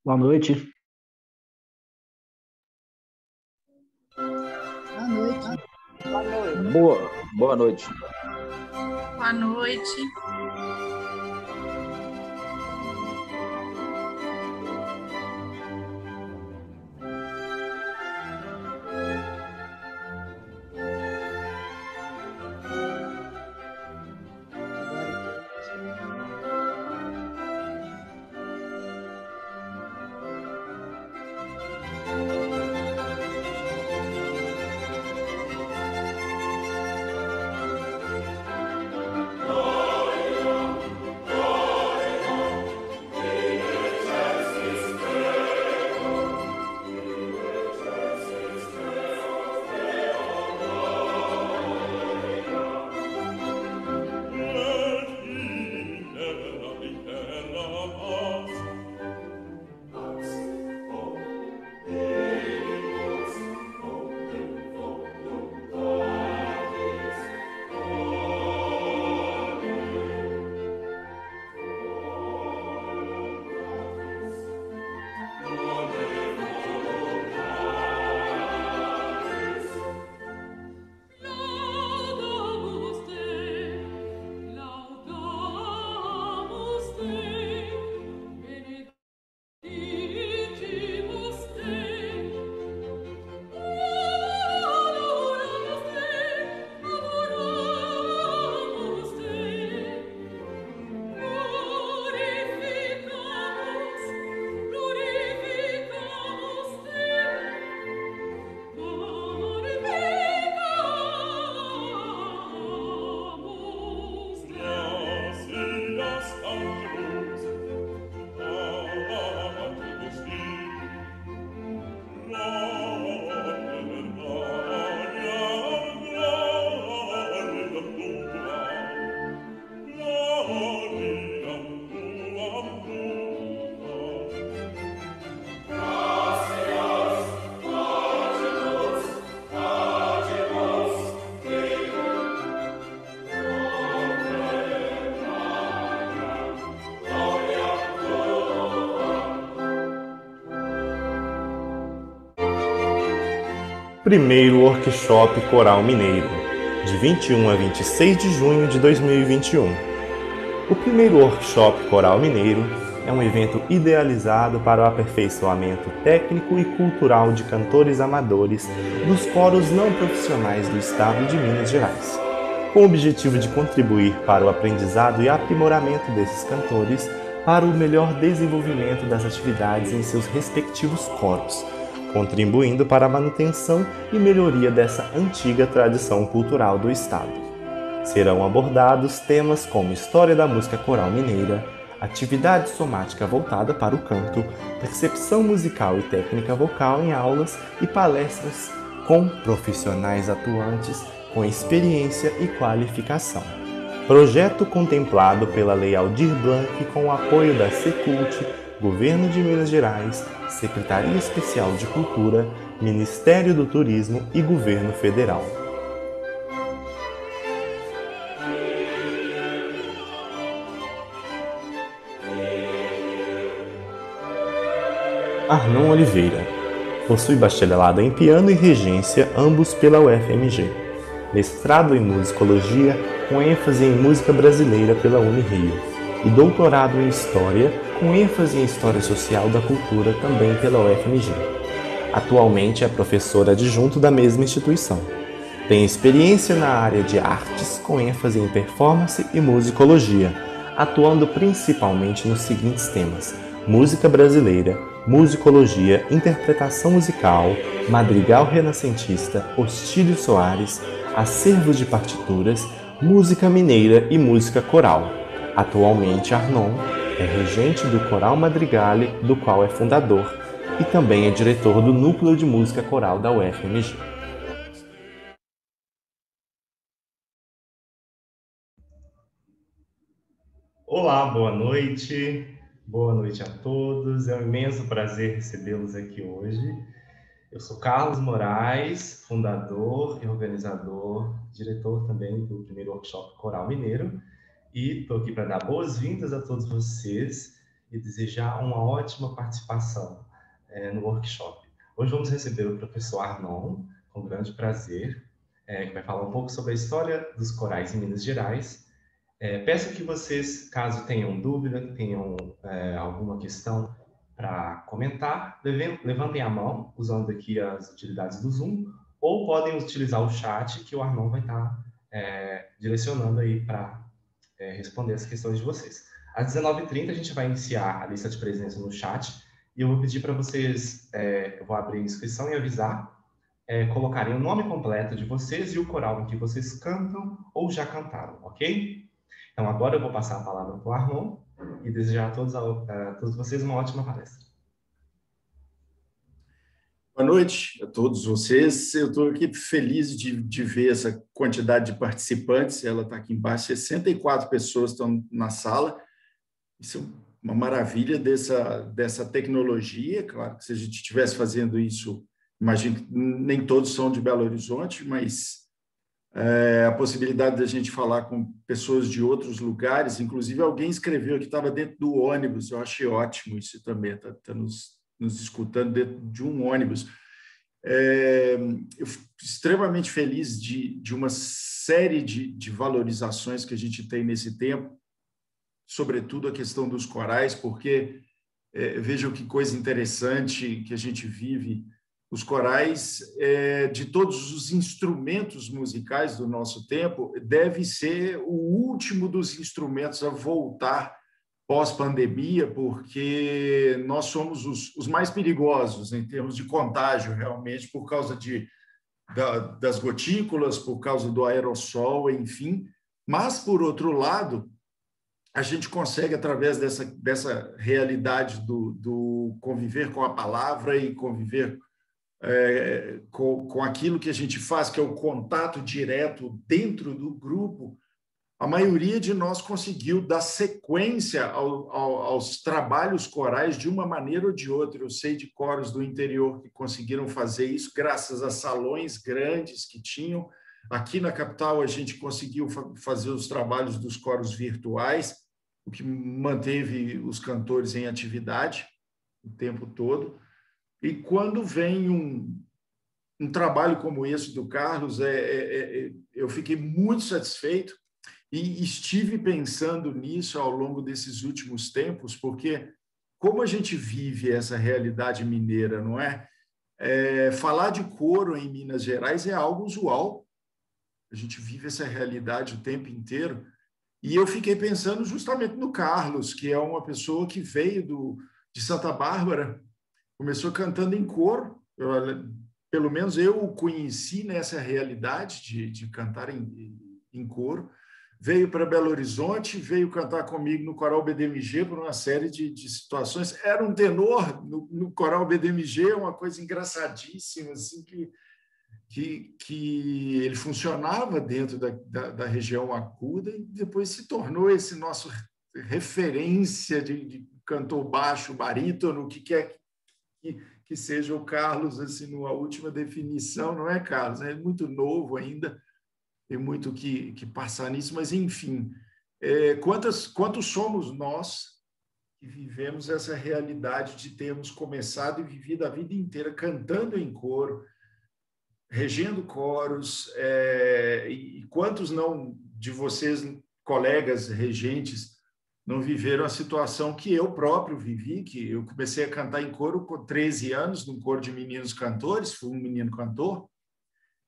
Boa noite. Boa noite. Boa noite. Boa noite. Boa noite. Primeiro Workshop Coral Mineiro, de 21 a 26 de junho de 2021. O primeiro Workshop Coral Mineiro é um evento idealizado para o aperfeiçoamento técnico e cultural de cantores amadores dos coros não profissionais do estado de Minas Gerais, com o objetivo de contribuir para o aprendizado e aprimoramento desses cantores para o melhor desenvolvimento das atividades em seus respectivos coros, contribuindo para a manutenção e melhoria dessa antiga tradição cultural do Estado. Serão abordados temas como história da música coral mineira, atividade somática voltada para o canto, percepção musical e técnica vocal em aulas e palestras com profissionais atuantes com experiência e qualificação. Projeto contemplado pela Lei Aldir Blanc com o apoio da Secult, Governo de Minas Gerais, Secretaria Especial de Cultura, Ministério do Turismo e Governo Federal. Arnon Oliveira. Possui bacharelado em piano e regência, ambos pela UFMG. Mestrado em musicologia, com ênfase em música brasileira pela Unirio. E doutorado em História, com ênfase em História Social da Cultura, também pela UFMG. Atualmente é professor adjunto da mesma instituição. Tem experiência na área de artes, com ênfase em performance e musicologia, atuando principalmente nos seguintes temas: música brasileira, musicologia, interpretação musical, madrigal renascentista, Ostílio Soares, acervos de partituras, música mineira e música coral. Atualmente, Arnon é regente do Coral Madrigale, do qual é fundador, e também é diretor do Núcleo de Música Coral da UFMG. Olá, boa noite. Boa noite a todos. É um imenso prazer recebê-los aqui hoje. Eu sou Carlos Moraes, fundador e organizador, diretor também do primeiro Workshop Coral Mineiro, e estou aqui para dar boas-vindas a todos vocês e desejar uma ótima participação no workshop. Hoje vamos receber o professor Arnon, com grande prazer, que vai falar um pouco sobre a história dos corais em Minas Gerais. Peço que vocês, caso tenham dúvida, tenham alguma questão para comentar, levantem a mão, usando aqui as utilidades do Zoom, ou podem utilizar o chat, que o Arnon vai estar direcionando aí para responder as questões de vocês. Às 19h30 a gente vai iniciar a lista de presença no chat, e eu vou pedir para vocês, eu vou abrir a inscrição e avisar, colocarem o nome completo de vocês e o coral em que vocês cantam ou já cantaram, ok? Então, agora eu vou passar a palavra para o Arnon e desejar a todos vocês uma ótima palestra. Boa noite a todos vocês. Eu estou aqui feliz de ver essa quantidade de participantes. Ela está aqui embaixo, 64 pessoas estão na sala. Isso é uma maravilha dessa tecnologia. Claro que se a gente estivesse fazendo isso, imagino que nem todos são de Belo Horizonte, mas a possibilidade de a gente falar com pessoas de outros lugares, inclusive alguém escreveu que estava dentro do ônibus. Eu achei ótimo isso também, está nos escutando dentro de um ônibus. Eu fico extremamente feliz de uma série de valorizações que a gente tem nesse tempo, sobretudo a questão dos corais, porque vejam que coisa interessante que a gente vive. Os corais, de todos os instrumentos musicais do nosso tempo, deve ser o último dos instrumentos a voltar pós-pandemia, porque nós somos os mais perigosos em termos de contágio, realmente, por causa das gotículas, por causa do aerossol, enfim. Mas, por outro lado, a gente consegue, através dessa realidade do conviver com a palavra e conviver com aquilo que a gente faz, que é o contato direto dentro do grupo, a maioria de nós conseguiu dar sequência aos trabalhos corais de uma maneira ou de outra. Eu sei de coros do interior que conseguiram fazer isso graças a salões grandes que tinham. Aqui na capital, a gente conseguiu fazer os trabalhos dos coros virtuais, o que manteve os cantores em atividade o tempo todo. E quando vem um trabalho como esse do Carlos, eu fiquei muito satisfeito. E estive pensando nisso ao longo desses últimos tempos, porque como a gente vive essa realidade mineira, não é? Falar de coro em Minas Gerais é algo usual. A gente vive essa realidade o tempo inteiro. E eu fiquei pensando justamente no Carlos, que é uma pessoa que veio de Santa Bárbara, começou cantando em coro. Pelo menos eu o conheci nessa realidade de cantar em coro. Veio para Belo Horizonte, veio cantar comigo no Coral BDMG por uma série de situações. Era um tenor no Coral BDMG, uma coisa engraçadíssima, assim, que ele funcionava dentro da região aguda e depois se tornou esse nosso referência de cantor baixo, barítono, o que quer que seja o Carlos, assim, numa última definição, não é, Carlos? É muito novo ainda, tem muito que passar nisso, mas, enfim, quantos somos nós que vivemos essa realidade de termos começado e vivido a vida inteira cantando em coro, regendo coros, e quantos não de vocês, colegas regentes, não viveram a situação que eu próprio vivi, que eu comecei a cantar em coro com 13 anos, num coro de meninos cantores, fui um menino cantor.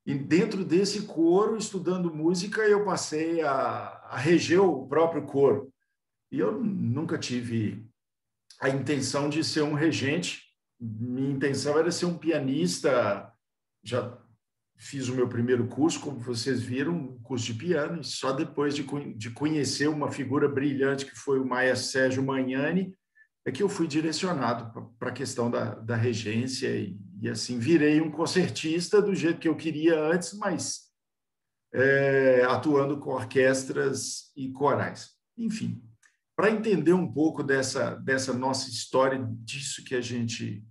E dentro desse coro, estudando música, eu passei a reger o próprio coro. E eu nunca tive a intenção de ser um regente. Minha intenção era ser um pianista. Já fiz o meu primeiro curso, como vocês viram, um curso de piano. E só depois de conhecer uma figura brilhante, que foi o maestro Sérgio Magnani, é que eu fui direcionado para a questão da regência e assim virei um concertista do jeito que eu queria antes, mas atuando com orquestras e corais. Enfim, para entender um pouco dessa nossa história, disso que a gente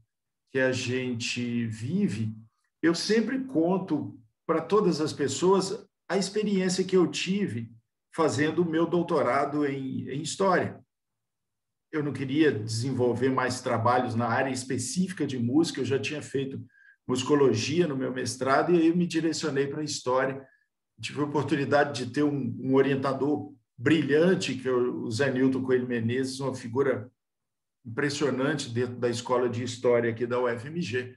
vive, eu sempre conto para todas as pessoas a experiência que eu tive fazendo o meu doutorado em História. eu não queria desenvolver mais trabalhos na área específica de música, eu já tinha feito musicologia no meu mestrado, e aí eu me direcionei para a história. Tive a oportunidade de ter um orientador brilhante, que é o Zé Nilton Coelho Menezes, uma figura impressionante dentro da escola de história aqui da UFMG.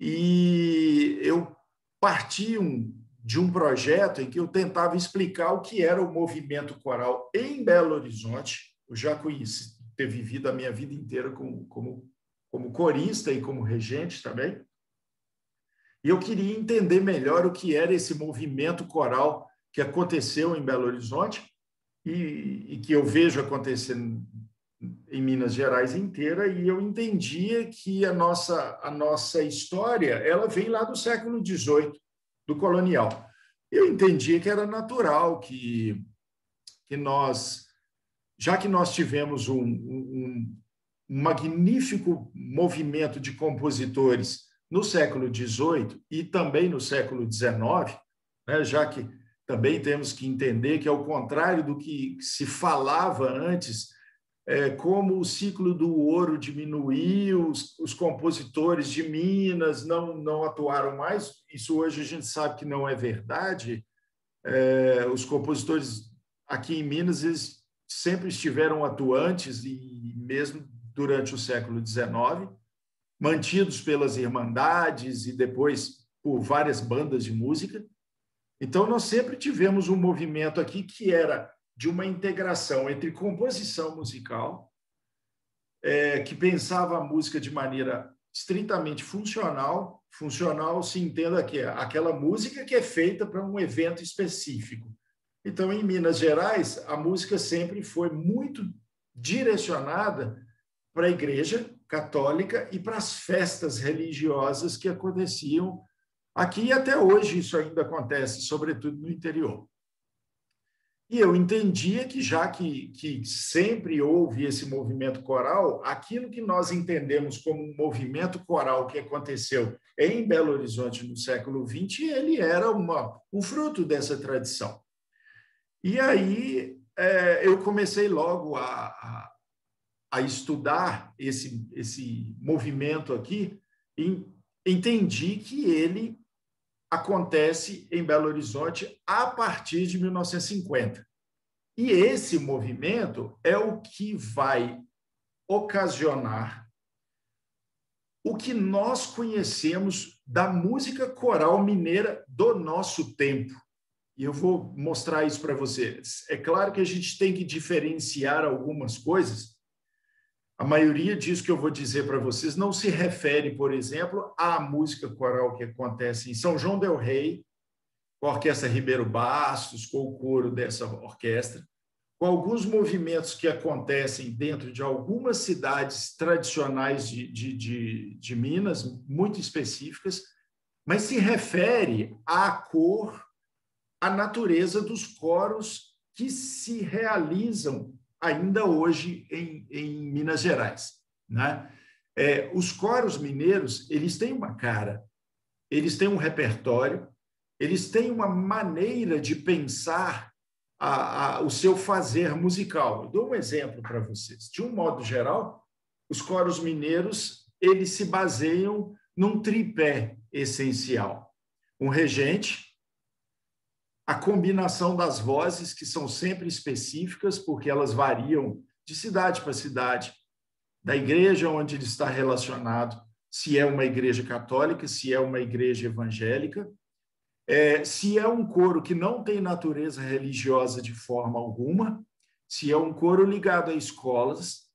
E eu parti de um projeto em que eu tentava explicar o que era o movimento coral em Belo Horizonte. Eu já conheci, ter vivido a minha vida inteira como corista e como regente também. E eu queria entender melhor o que era esse movimento coral que aconteceu em Belo Horizonte e que eu vejo acontecendo em Minas Gerais inteira, e eu entendia que a nossa história ela vem lá do século XVIII, do colonial. Eu entendia que era natural que nós, já que nós tivemos um magnífico movimento de compositores no século XVIII e também no século XIX, né, já que também temos que entender que, ao contrário do que se falava antes, como o ciclo do ouro diminuiu, os compositores de Minas não atuaram mais. Isso hoje a gente sabe que não é verdade. Os compositores aqui em Minas eles sempre estiveram atuantes, e mesmo durante o século XIX, mantidos pelas irmandades e depois por várias bandas de música. Então, nós sempre tivemos um movimento aqui que era de uma integração entre composição musical, que pensava a música de maneira estritamente funcional. Funcional se entenda que é aquela música que é feita para um evento específico. Então, em Minas Gerais, a música sempre foi muito direcionada para a Igreja Católica e para as festas religiosas que aconteciam aqui, e até hoje isso ainda acontece, sobretudo no interior. E eu entendia que, já que sempre houve esse movimento coral, aquilo que nós entendemos como um movimento coral que aconteceu em Belo Horizonte no século XX, ele era um fruto dessa tradição. E aí eu comecei logo a estudar esse movimento aqui e entendi que ele acontece em Belo Horizonte a partir de 1950. E esse movimento é o que vai ocasionar o que nós conhecemos da música coral mineira do nosso tempo. E eu vou mostrar isso para vocês. É claro que a gente tem que diferenciar algumas coisas. A maioria disso que eu vou dizer para vocês não se refere, por exemplo, à música coral que acontece em São João del Rei, com a Orquestra Ribeiro Bastos, com o coro dessa orquestra, com alguns movimentos que acontecem dentro de algumas cidades tradicionais de Minas, muito específicas, mas se refere à cor, à natureza dos coros que se realizam ainda hoje em Minas Gerais, né? Os coros mineiros, eles têm uma cara, eles têm um repertório, eles têm uma maneira de pensar o seu fazer musical. Eu dou um exemplo para vocês. De um modo geral, os coros mineiros, eles se baseiam num tripé essencial. Um regente, a combinação das vozes, que são sempre específicas, porque elas variam de cidade para cidade, da igreja onde ele está relacionado, se é uma igreja católica, se é uma igreja evangélica, se é um coro que não tem natureza religiosa de forma alguma, se é um coro ligado a escolas.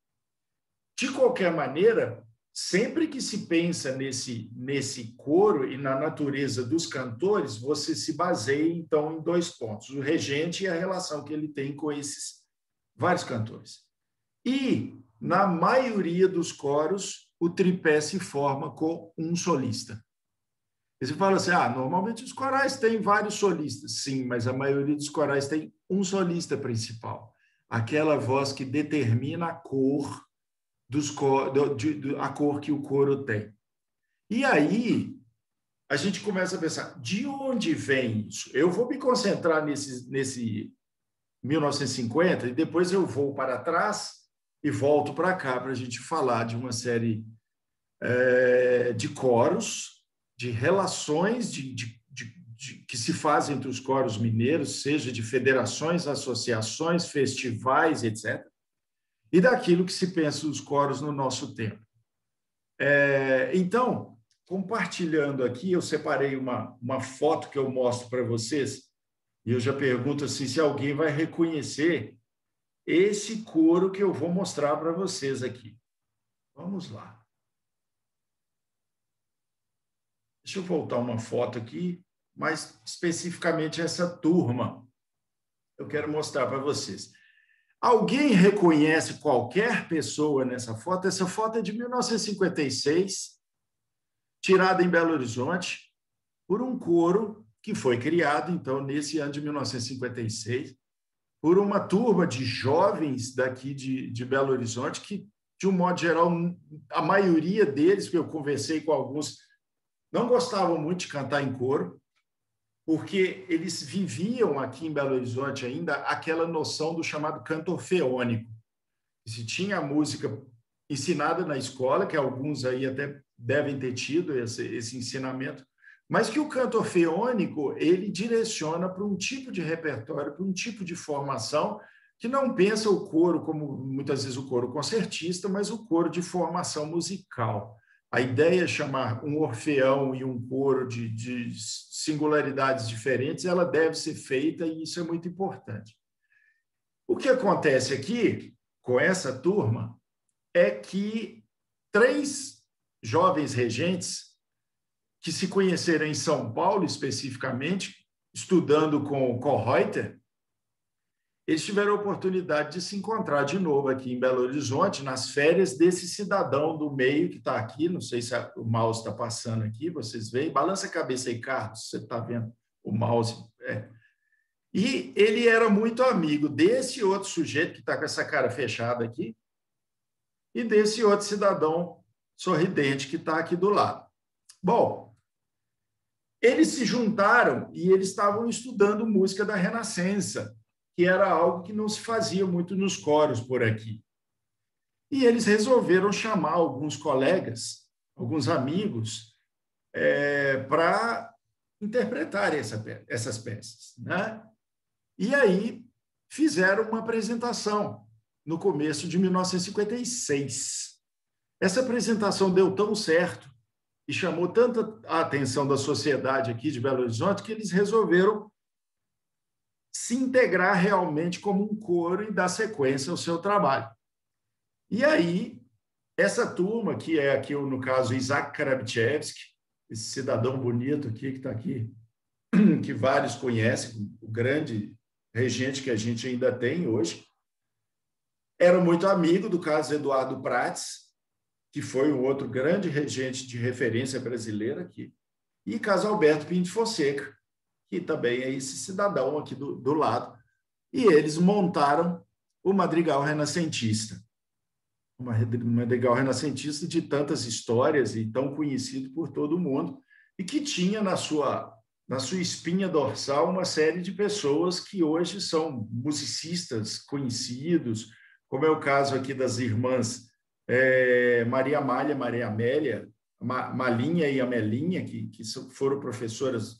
De qualquer maneira, sempre que se pensa nesse coro e na natureza dos cantores, você se baseia, então, em dois pontos: o regente e a relação que ele tem com esses vários cantores. E, na maioria dos coros, o tripé se forma com um solista. E você fala assim, normalmente os corais têm vários solistas. Sim, mas a maioria dos corais tem um solista principal. Aquela voz que determina a cor a cor que o coro tem. E aí, a gente começa a pensar, de onde vem isso? Eu vou me concentrar nesse 1950 e depois eu vou para trás e volto para cá para a gente falar de uma série de coros, de relações que se fazem entre os coros mineiros, seja de federações, associações, festivais, etc., e daquilo que se pensa dos coros no nosso tempo. Então, compartilhando aqui, eu separei uma foto que eu mostro para vocês, e eu já pergunto assim, se alguém vai reconhecer esse coro que eu vou mostrar para vocês aqui. Vamos lá. Deixa eu voltar uma foto aqui, mais especificamente essa turma. Eu quero mostrar para vocês. Alguém reconhece qualquer pessoa nessa foto? Essa foto é de 1956, tirada em Belo Horizonte, por um coro que foi criado, então, nesse ano de 1956, por uma turma de jovens daqui de Belo Horizonte, que, de um modo geral, a maioria deles, que eu conversei com alguns, não gostavam muito de cantar em coro, porque eles viviam aqui em Belo Horizonte ainda aquela noção do chamado canto orfeônico. Se tinha a música ensinada na escola, que alguns aí até devem ter tido esse ensinamento, mas que o canto orfeônico ele direciona para um tipo de repertório, para um tipo de formação que não pensa o coro como, muitas vezes, o coro concertista, mas o coro de formação musical. A ideia é chamar um orfeão e um coro de singularidades diferentes, ela deve ser feita e isso é muito importante. O que acontece aqui com essa turma é que 3 jovens regentes que se conheceram em São Paulo, especificamente, estudando com o Kohreuter, eles tiveram a oportunidade de se encontrar de novo aqui em Belo Horizonte, nas férias desse cidadão do meio que está aqui, não sei se o mouse está passando aqui, vocês veem, balança a cabeça aí, Carlos, você está vendo o mouse. E ele era muito amigo desse outro sujeito que está com essa cara fechada aqui e desse outro cidadão sorridente que está aqui do lado. Bom, eles se juntaram e eles estavam estudando música da Renascença, que era algo que não se fazia muito nos coros por aqui. E eles resolveram chamar alguns colegas, alguns amigos, para interpretar essas peças, né? E aí fizeram uma apresentação no começo de 1956. Essa apresentação deu tão certo e chamou tanta a atenção da sociedade aqui de Belo Horizonte que eles resolveram se integrar realmente como um coro e dar sequência ao seu trabalho. E aí, essa turma, que é aqui, no caso, Isaac Karabchevsky, esse cidadão bonito aqui, que está aqui, que vários conhecem, o grande regente que a gente ainda tem hoje, era muito amigo do Carlos Eduardo Prates, que foi um outro grande regente de referência brasileira aqui, e Carlos Alberto Pinto Fonseca, que também é esse cidadão aqui do lado. E eles montaram o Madrigal Renascentista. Um Madrigal Renascentista de tantas histórias e tão conhecido por todo mundo, e que tinha na sua espinha dorsal uma série de pessoas que hoje são musicistas conhecidos, como é o caso aqui das irmãs Maria Amália, Maria Amélia, Malinha e Amelinha, que foram professoras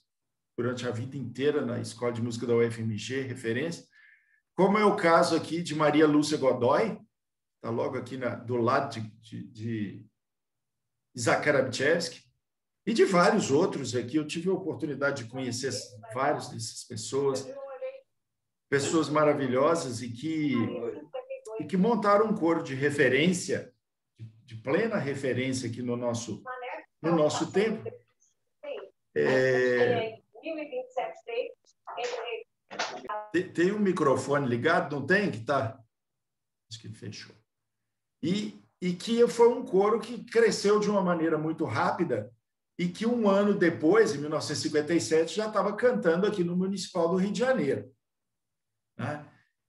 durante a vida inteira na Escola de Música da UFMG, referência, como é o caso aqui de Maria Lúcia Godoy, está logo aqui do lado de Isaac Karabchevsky, e de vários outros aqui. Eu tive a oportunidade de conhecer várias dessas pessoas maravilhosas e que montaram um coro de referência, de plena referência aqui no nosso tempo. Tem um microfone ligado? Não tem? Que tá? Acho que fechou. E que foi um coro que cresceu de uma maneira muito rápida e que um ano depois, em 1957, já estava cantando aqui no Municipal do Rio de Janeiro. Né?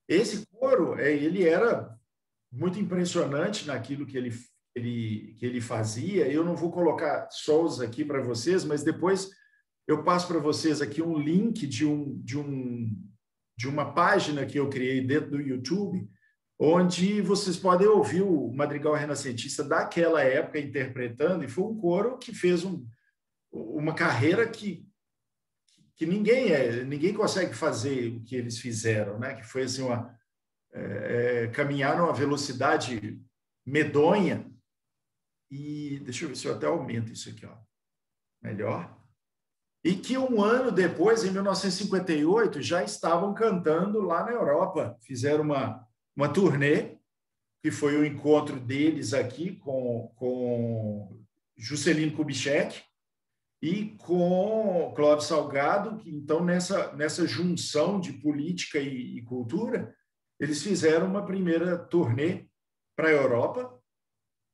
Esse coro, ele era muito impressionante naquilo que ele fazia. Eu não vou colocar sons aqui para vocês, mas depois eu passo para vocês aqui um link de uma página que eu criei dentro do YouTube, onde vocês podem ouvir o madrigal renascentista daquela época interpretando, e foi um coro que fez uma carreira que ninguém consegue fazer o que eles fizeram, né? Que foi assim, caminhar numa velocidade medonha. E deixa eu ver se eu até aumento isso aqui, ó. Melhor. E que um ano depois, em 1958, já estavam cantando lá na Europa. Fizeram uma turnê, que foi o encontro deles aqui com Juscelino Kubitschek e com Clóvis Salgado, que então, nessa junção de política e cultura, eles fizeram uma primeira turnê para a Europa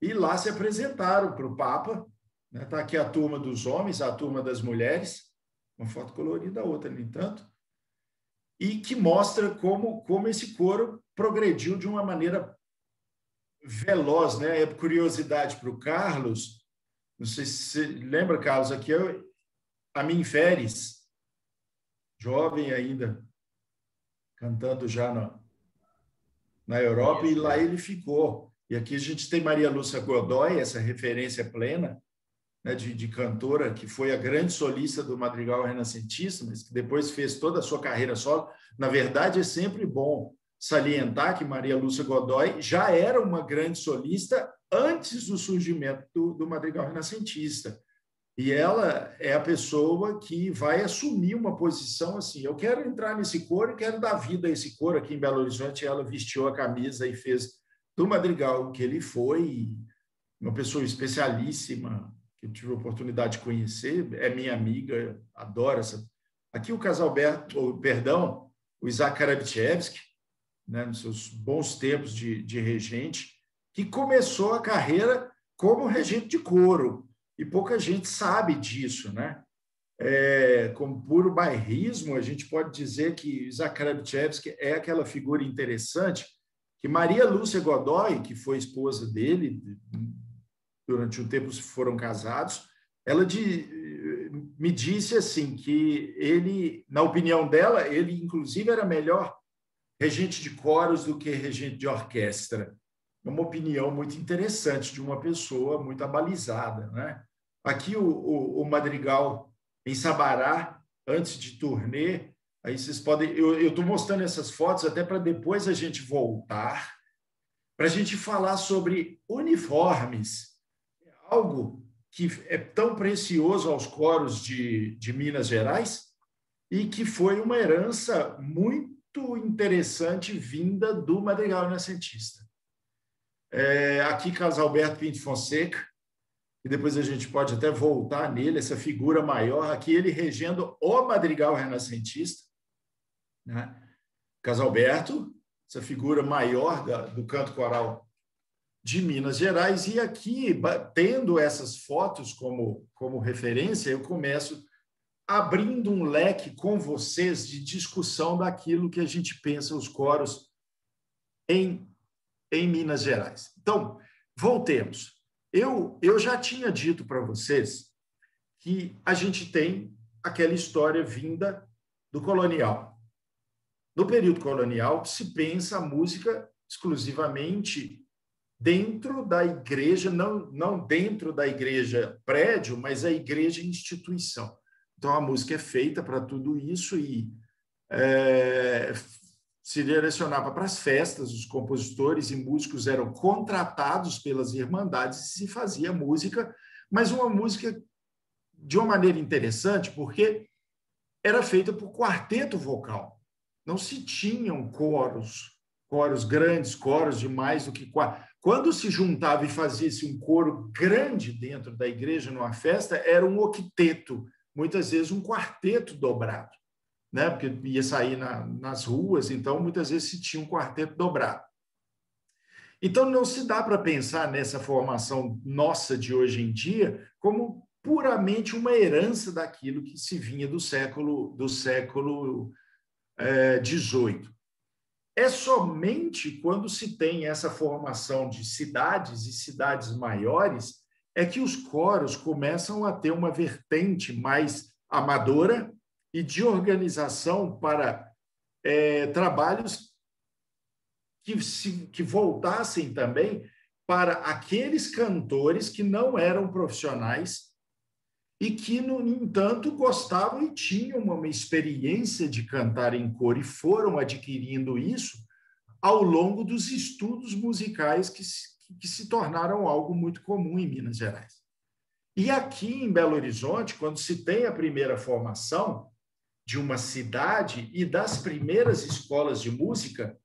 e lá se apresentaram para o Papa. Está aqui a turma dos homens, a turma das mulheres, uma foto colorida, a outra, no entanto, e que mostra como esse coro progrediu de uma maneira veloz, né? Curiosidade para o Carlos, não sei se você lembra, Carlos, aqui é Amin Feres, jovem ainda, cantando já na Europa, e lá ele ficou. E aqui a gente tem Maria Lúcia Godoy, essa referência plena, né, de cantora, que foi a grande solista do madrigal renascentista, mas que depois fez toda a sua carreira solo. Na verdade, é sempre bom salientar que Maria Lúcia Godoy já era uma grande solista antes do surgimento do madrigal renascentista. E ela é a pessoa que vai assumir uma posição assim, eu quero entrar nesse coro e quero dar vida a esse coro. Aqui em Belo Horizonte, ela vestiu a camisa e fez do madrigal que ele foi, uma pessoa especialíssima, que eu tive a oportunidade de conhecer, é minha amiga, adoro essa. Aqui o o Isaac Karabchevsky, né, nos seus bons tempos de regente, que começou a carreira como regente de coro, e pouca gente sabe disso, né? Com puro bairrismo, a gente pode dizer que Isaac Karabchevsky é aquela figura interessante que Maria Lúcia Godoy, que foi esposa dele, durante um tempo foram casados, ela me disse assim que ele, na opinião dela, ele inclusive era melhor regente de coros do que regente de orquestra. Uma opinião muito interessante de uma pessoa muito abalizada, né? Aqui o madrigal em Sabará, antes de turnê, aí vocês podem... Eu estou mostrando essas fotos até para depois a gente voltar, para a gente falar sobre uniformes, algo que é tão precioso aos coros de Minas Gerais e que foi uma herança muito interessante vinda do madrigal renascentista. Aqui, Carlos Alberto Pinto Fonseca, e depois a gente pode até voltar nele, essa figura maior, aqui ele regendo o madrigal renascentista, né? Carlos Alberto, essa figura maior do canto coral de Minas Gerais, e aqui, tendo essas fotos como referência, eu começo abrindo um leque com vocês de discussão daquilo que a gente pensa os coros em Minas Gerais. Então, voltemos. Eu já tinha dito para vocês que a gente tem aquela história vinda do colonial. No período colonial, se pensa a música exclusivamente dentro da igreja, não dentro da igreja prédio, mas a igreja instituição. Então, a música é feita para tudo isso e se direcionava para as festas, os compositores e músicos eram contratados pelas irmandades e se fazia música, mas uma música de uma maneira interessante, porque era feita por quarteto vocal. Não se tinham coros grandes, coros de mais do que quatro. Quando se juntava e fazia-se um coro grande dentro da igreja, numa festa, era um octeto, muitas vezes um quarteto dobrado, né? Porque ia sair nas ruas, então muitas vezes se tinha um quarteto dobrado. Então não se dá para pensar nessa formação nossa de hoje em dia como puramente uma herança daquilo que se vinha do século XVIII. É somente quando se tem essa formação de cidades e cidades maiores é que os coros começam a ter uma vertente mais amadora e de organização para trabalhos que voltassem também para aqueles cantores que não eram profissionais e que, no entanto, gostavam e tinham uma experiência de cantar em coro e foram adquirindo isso ao longo dos estudos musicais que se tornaram algo muito comum em Minas Gerais. E aqui em Belo Horizonte, quando se tem a primeira formação de uma cidade e das primeiras escolas de música,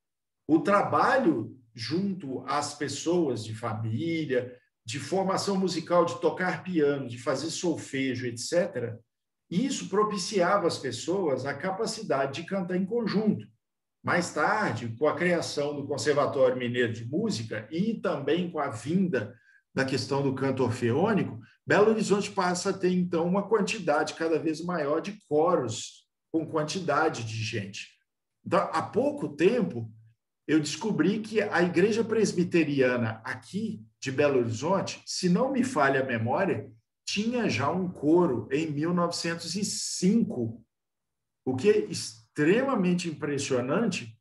o trabalho junto às pessoas de família, de formação musical, de tocar piano, de fazer solfejo, etc., isso propiciava às pessoas a capacidade de cantar em conjunto. Mais tarde, com a criação do Conservatório Mineiro de Música e também com a vinda da questão do canto orfeônico, Belo Horizonte passa a ter, então, uma quantidade cada vez maior de coros com quantidade de gente. Então, há pouco tempo, eu descobri que a Igreja Presbiteriana aqui de Belo Horizonte, se não me falha a memória, tinha já um coro em 1905, o que é extremamente impressionante,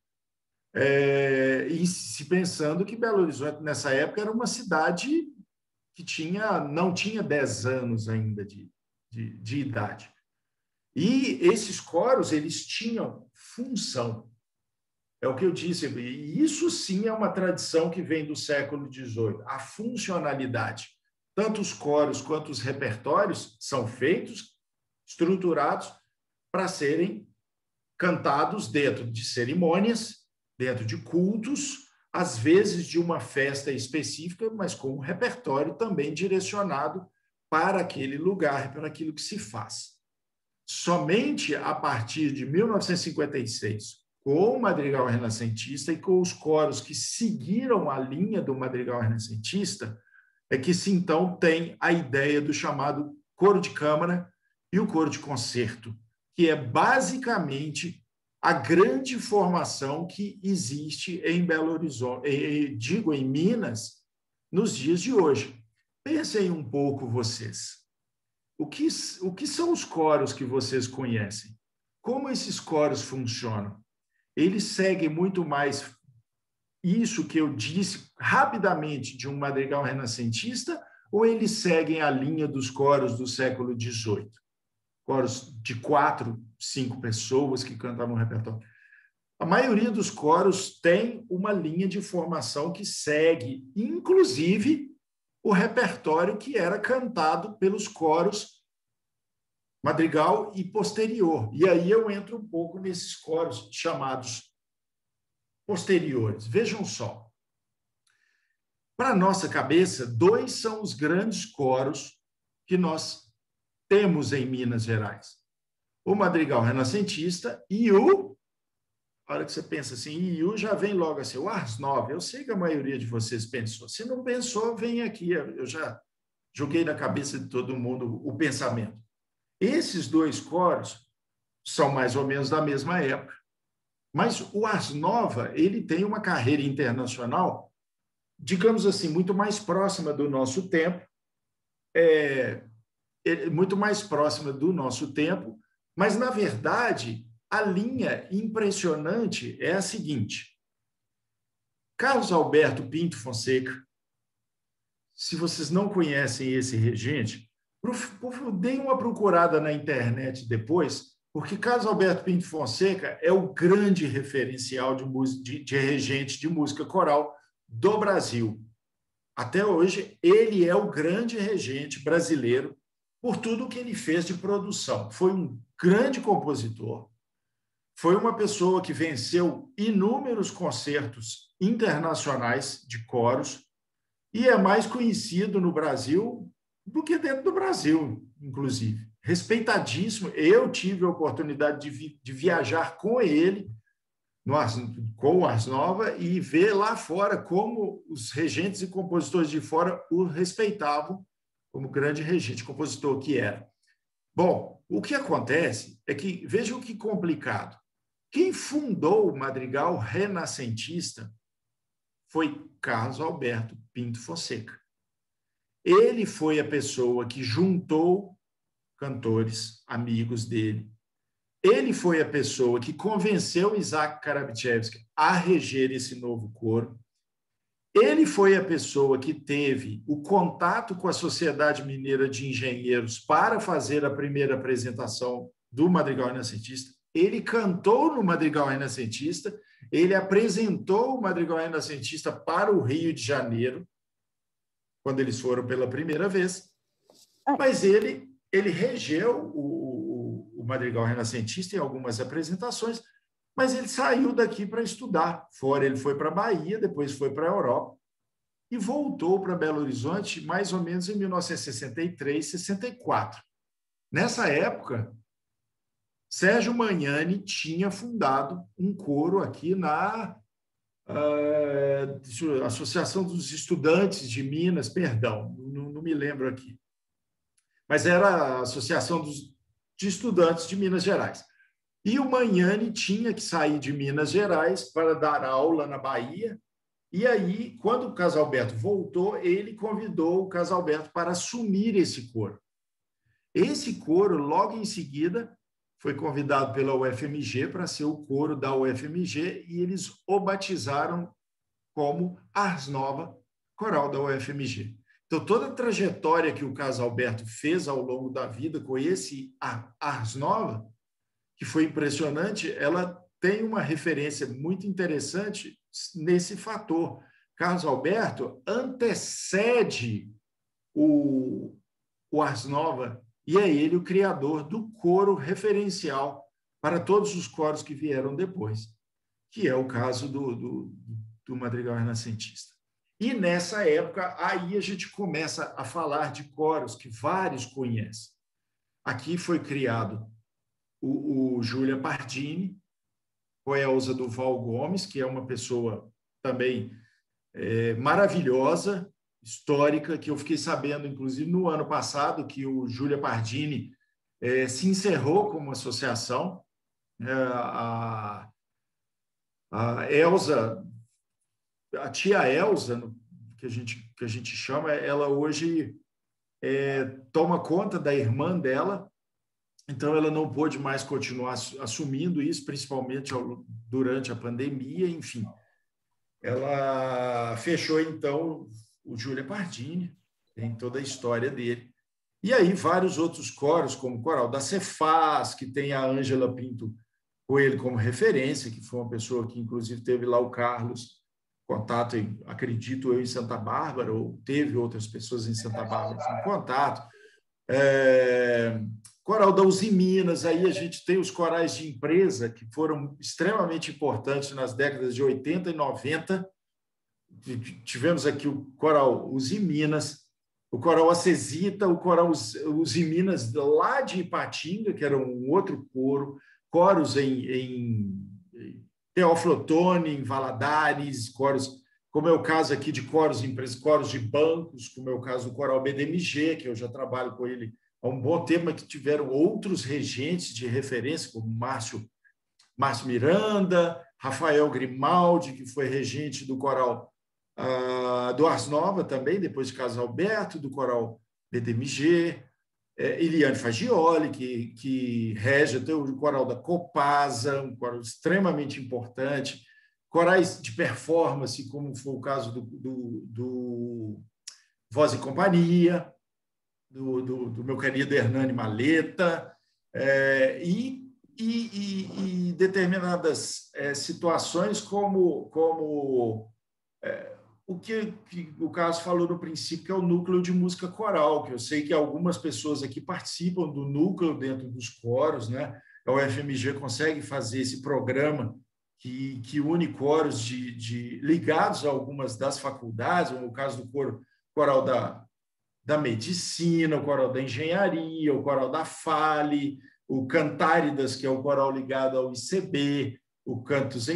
e se pensando que Belo Horizonte, nessa época, era uma cidade que não tinha 10 anos ainda de idade. E esses coros, eles tinham função. É o que eu disse, e isso sim é uma tradição que vem do século XVIII, a funcionalidade. Tanto os coros quanto os repertórios são feitos, estruturados, para serem cantados dentro de cerimônias, dentro de cultos, às vezes de uma festa específica, mas com um repertório também direcionado para aquele lugar, para aquilo que se faz. Somente a partir de 1956, com o madrigal renascentista e com os coros que seguiram a linha do madrigal renascentista, é que se então tem a ideia do chamado coro de câmara e o coro de concerto, que é basicamente a grande formação que existe em Belo Horizonte, em Minas, nos dias de hoje. Pensem um pouco vocês. O que são os coros que vocês conhecem? Como esses coros funcionam? Eles seguem muito mais isso que eu disse rapidamente de um madrigal renascentista, ou eles seguem a linha dos coros do século XVIII? Coros de 4, 5 pessoas que cantavam o repertório. A maioria dos coros tem uma linha de formação que segue, inclusive, o repertório que era cantado pelos coros madrigal e posterior. E aí eu entro um pouco nesses coros chamados posteriores. Vejam só. Para a nossa cabeça, 2 são os grandes coros que nós temos em Minas Gerais. O madrigal renascentista e a hora que você pensa assim, e o já vem logo assim, o Ars Nova. Eu sei que a maioria de vocês pensou. Se não pensou, vem aqui. Eu já joguei na cabeça de todo mundo o pensamento. Esses 2 coros são mais ou menos da mesma época. Mas o Ars Nova, ele tem uma carreira internacional, digamos assim, muito mais próxima do nosso tempo, muito mais próxima do nosso tempo, mas, na verdade, a linha impressionante é a seguinte. Carlos Alberto Pinto Fonseca, se vocês não conhecem esse regente, deem uma procurada na internet depois, porque Carlos Alberto Pinto Fonseca é o grande referencial de regente de música coral do Brasil. Até hoje, ele é o grande regente brasileiro por tudo que ele fez de produção. Foi um grande compositor, foi uma pessoa que venceu inúmeros concertos internacionais de coros e é mais conhecido no Brasil do que dentro do Brasil, inclusive. Respeitadíssimo. Eu tive a oportunidade de viajar com ele, com o Ars Nova, e ver lá fora como os regentes e compositores de fora o respeitavam como grande regente, compositor que era. Bom, o que acontece é que, vejam que complicado, quem fundou o madrigal renascentista foi Carlos Alberto Pinto Fonseca. Ele foi a pessoa que juntou cantores, amigos dele, Ele foi a pessoa que convenceu Isaac Karabchevsky a reger esse novo coro. Ele foi a pessoa que teve o contato com a Sociedade Mineira de Engenheiros para fazer a primeira apresentação do Madrigal Renascentista. Ele cantou no Madrigal Renascentista, ele apresentou o Madrigal Renascentista para o Rio de Janeiro, quando eles foram pela primeira vez, mas ele regeu o Madrigal Renascentista em algumas apresentações, mas ele saiu daqui para estudar fora. Ele foi para a Bahia, depois foi para a Europa e voltou para Belo Horizonte mais ou menos em 1963, 64. Nessa época, Sérgio Magnani tinha fundado um coro aqui na Associação dos Estudantes de Minas, perdão, não me lembro aqui, mas era a Associação de Estudantes de Minas Gerais. E o Magnani tinha que sair de Minas Gerais para dar aula na Bahia, e aí, quando o Casalberto voltou, ele convidou o Casalberto para assumir esse coro. Esse coro, logo em seguida, foi convidado pela UFMG para ser o coro da UFMG, e eles o batizaram como Ars Nova, coral da UFMG. Então, toda a trajetória que o Casalberto fez ao longo da vida com esse Ars Nova, que foi impressionante, ela tem uma referência muito interessante nesse fator. Carlos Alberto antecede o Ars Nova e é ele o criador do coro referencial para todos os coros que vieram depois, que é o caso do Madrigal Renascentista. E nessa época, aí a gente começa a falar de coros que vários conhecem. Aqui foi criado o Júlia Pardini, com a Elza Duval Gomes, que é uma pessoa também maravilhosa, histórica, que eu fiquei sabendo, inclusive, no ano passado, que o Júlia Pardini se encerrou como associação. A Elza, a tia Elza, que a gente chama, ela hoje toma conta da irmã dela, então ela não pôde mais continuar assumindo isso, principalmente durante a pandemia, enfim. Ela fechou, então, o Júlia Pardini, tem toda a história dele. E aí vários outros coros, como o Coral da Cefaz, que tem a Ângela Pinto Coelho como referência, que foi uma pessoa que, inclusive, teve lá o Carlos, contato, acredito eu, em Santa Bárbara, ou teve outras pessoas em Santa Bárbara em contato. Coral da Uzi Minas, aí a gente tem os corais de empresa, que foram extremamente importantes nas décadas de 80 e 90. Tivemos aqui o Coral Uzi Minas, o Coral Acesita, o Coral Uzi Minas lá de Ipatinga, que era um outro coro, coros em Teófilo Otoni, em Valadares, coros, como é o caso aqui de coros de empresas, coros de bancos, como é o caso do Coral BDMG, que eu já trabalho com ele há um bom tempo, mas que tiveram outros regentes de referência, como Márcio Miranda, Rafael Grimaldi, que foi regente do Coral do Ars Nova também, depois de Carlos Alberto, do Coral BDMG, Eliane Fagioli, que rege até o Coral da Copasa, um coral extremamente importante, corais de performance, como foi o caso do Voz e Companhia, do meu querido Hernani Maleta, e determinadas situações como o que o Carlos falou no princípio, que é o núcleo de música coral, que eu sei que algumas pessoas aqui participam do núcleo dentro dos coros, né? A UFMG consegue fazer esse programa que une coros ligados a algumas das faculdades, no caso do coral da medicina, o coral da engenharia, o coral da Fale, o Cantáridas, que é o coral ligado ao ICB, o Campos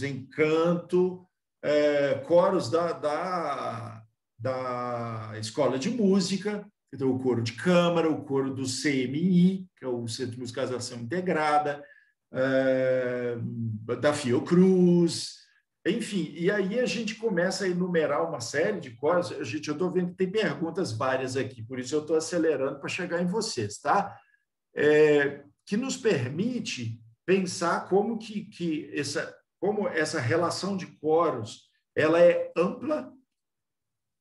Encanto, coros da Escola de Música, então o coro de câmara, o coro do CMI, que é o Centro de Musicalização Integrada, da Fiocruz, enfim, e aí a gente começa a enumerar uma série de coros. Eu estou vendo que tem perguntas várias aqui, por isso eu estou acelerando para chegar em vocês, tá? que nos permite pensar como como essa relação de coros ela é ampla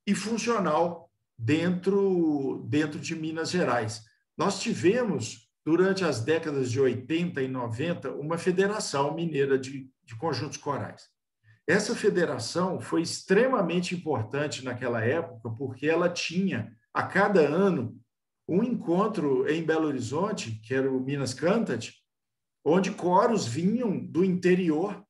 e funcional dentro de Minas Gerais. Nós tivemos, durante as décadas de 80 e 90, uma federação mineira de conjuntos corais. Essa federação foi extremamente importante naquela época, porque ela tinha, a cada ano, um encontro em Belo Horizonte, que era o Minas Cantat, onde coros vinham do interior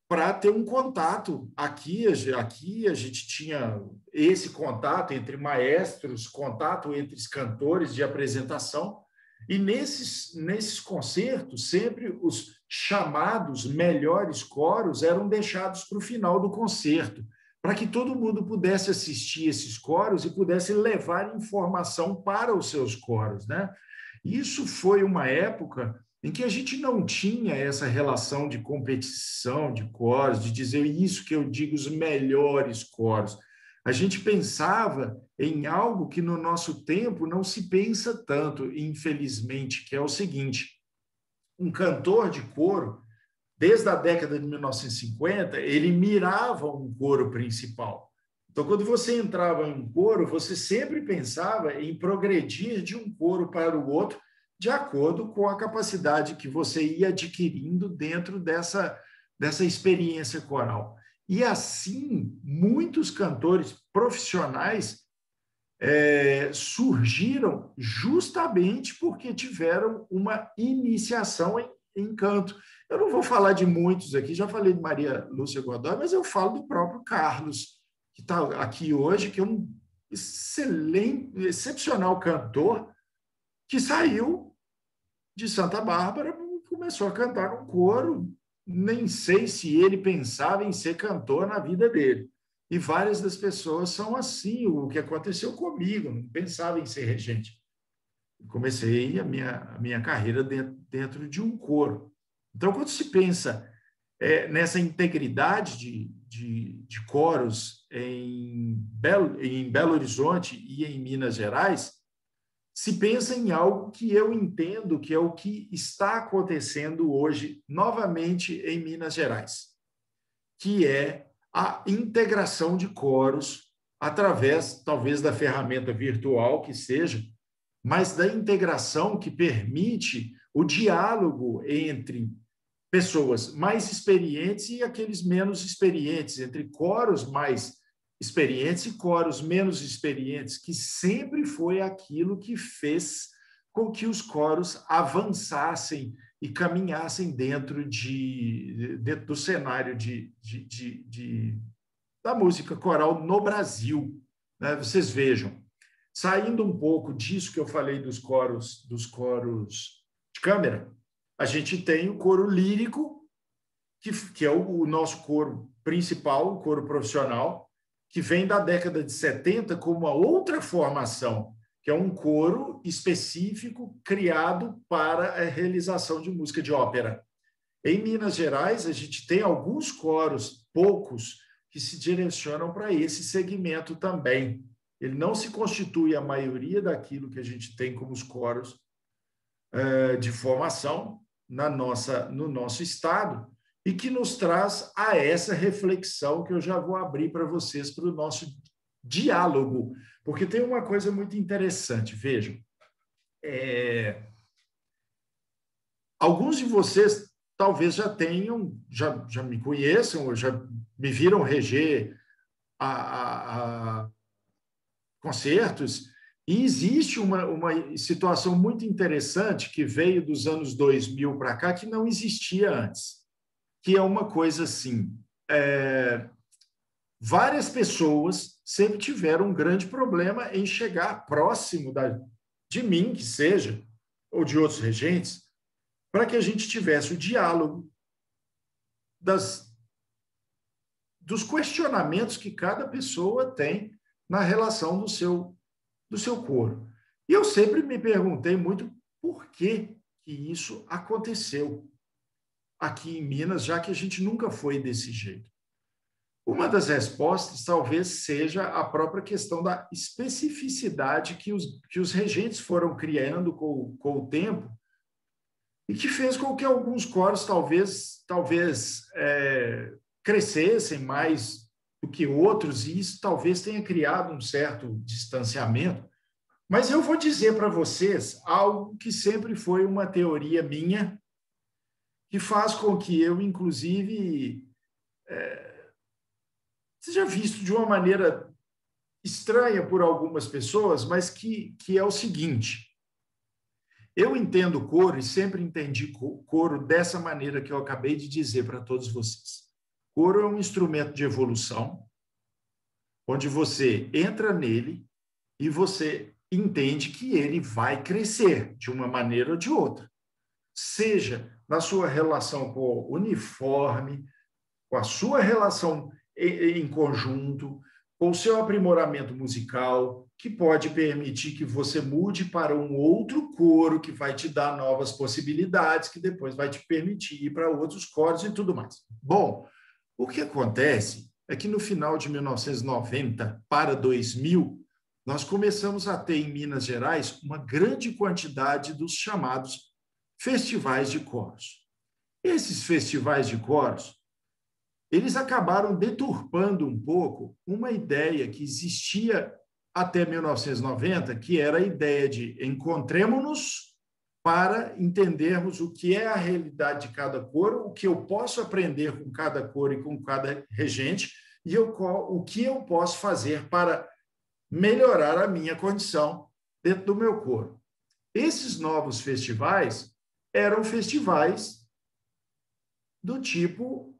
para ter um contato. Aqui a gente tinha esse contato entre maestros, contato entre os cantores de apresentação, e nesses concertos, sempre os chamados melhores coros eram deixados para o final do concerto, para que todo mundo pudesse assistir esses coros e pudesse levar informação para os seus coros, né? Isso foi uma época em que a gente não tinha essa relação de competição de coros, de dizer isso que eu digo, os melhores coros. A gente pensava em algo que no nosso tempo não se pensa tanto, infelizmente, que é o seguinte: um cantor de coro, desde a década de 1950, ele mirava um coro principal. Então, quando você entrava em um coro, você sempre pensava em progredir de um coro para o outro, de acordo com a capacidade que você ia adquirindo dentro dessa experiência coral. E assim, muitos cantores profissionais surgiram justamente porque tiveram uma iniciação em canto. Eu não vou falar de muitos aqui, já falei de Maria Lúcia Godoy, mas eu falo do próprio Carlos, que está aqui hoje, que é um excepcional cantor, que saiu de Santa Bárbara e começou a cantar um coro. Nem sei se ele pensava em ser cantor na vida dele. E várias das pessoas são assim, o que aconteceu comigo, não pensava em ser regente. Comecei a minha carreira dentro de um coro. Então, quando se pensa nessa integridade de coros em Belo Horizonte e em Minas Gerais, se pensa em algo que eu entendo que é o que está acontecendo hoje, novamente, em Minas Gerais, que é a integração de coros através, talvez, da ferramenta virtual que seja, mas da integração que permite o diálogo entre pessoas mais experientes e aqueles menos experientes, entre coros mais experientes e coros menos experientes, que sempre foi aquilo que fez com que os coros avançassem e caminhassem dentro do cenário da música coral no Brasil, né? Vocês vejam, saindo um pouco disso que eu falei dos coros de câmara, a gente tem o coro lírico, que é o nosso coro principal, o coro profissional, que vem da década de 70 como uma outra formação, que é um coro específico criado para a realização de música de ópera. Em Minas Gerais, a gente tem alguns coros, poucos, que se direcionam para esse segmento também. Ele não se constitui a maioria daquilo que a gente tem como os coros de formação no nosso estado, e que nos traz a essa reflexão que eu já vou abrir para vocês, para o nosso diálogo, porque tem uma coisa muito interessante, vejam, alguns de vocês talvez já me conheçam, ou já me viram reger a concertos, e existe uma situação muito interessante que veio dos anos 2000 para cá, que não existia antes, que é uma coisa assim, várias pessoas sempre tiveram um grande problema em chegar próximo de mim, que seja, ou de outros regentes, para que a gente tivesse o diálogo dos questionamentos que cada pessoa tem na relação do seu coro. E eu sempre me perguntei muito por que isso aconteceu aqui em Minas, já que a gente nunca foi desse jeito. Uma das respostas talvez seja a própria questão da especificidade que os regentes foram criando com o tempo e que fez com que alguns coros talvez crescessem mais do que outros, e isso talvez tenha criado um certo distanciamento. Mas eu vou dizer para vocês algo que sempre foi uma teoria minha, que faz com que eu, inclusive, seja visto de uma maneira estranha por algumas pessoas, mas que é o seguinte: eu entendo coro e sempre entendi coro dessa maneira que eu acabei de dizer para todos vocês. Coro é um instrumento de evolução, onde você entra nele e você entende que ele vai crescer de uma maneira ou de outra. Seja na sua relação com o uniforme, com a sua relação em conjunto, com o seu aprimoramento musical, que pode permitir que você mude para um outro coro que vai te dar novas possibilidades, que depois vai te permitir ir para outros coros e tudo mais. Bom, o que acontece é que no final de 1990 para 2000, nós começamos a ter em Minas Gerais uma grande quantidade dos chamados festivais de coros. Esses festivais de coros, eles acabaram deturpando um pouco uma ideia que existia até 1990, que era a ideia de encontremos-nos para entendermos o que é a realidade de cada coro, o que eu posso aprender com cada coro e com cada regente, e o que eu posso fazer para melhorar a minha condição dentro do meu coro. Esses novos festivais eram festivais do tipo: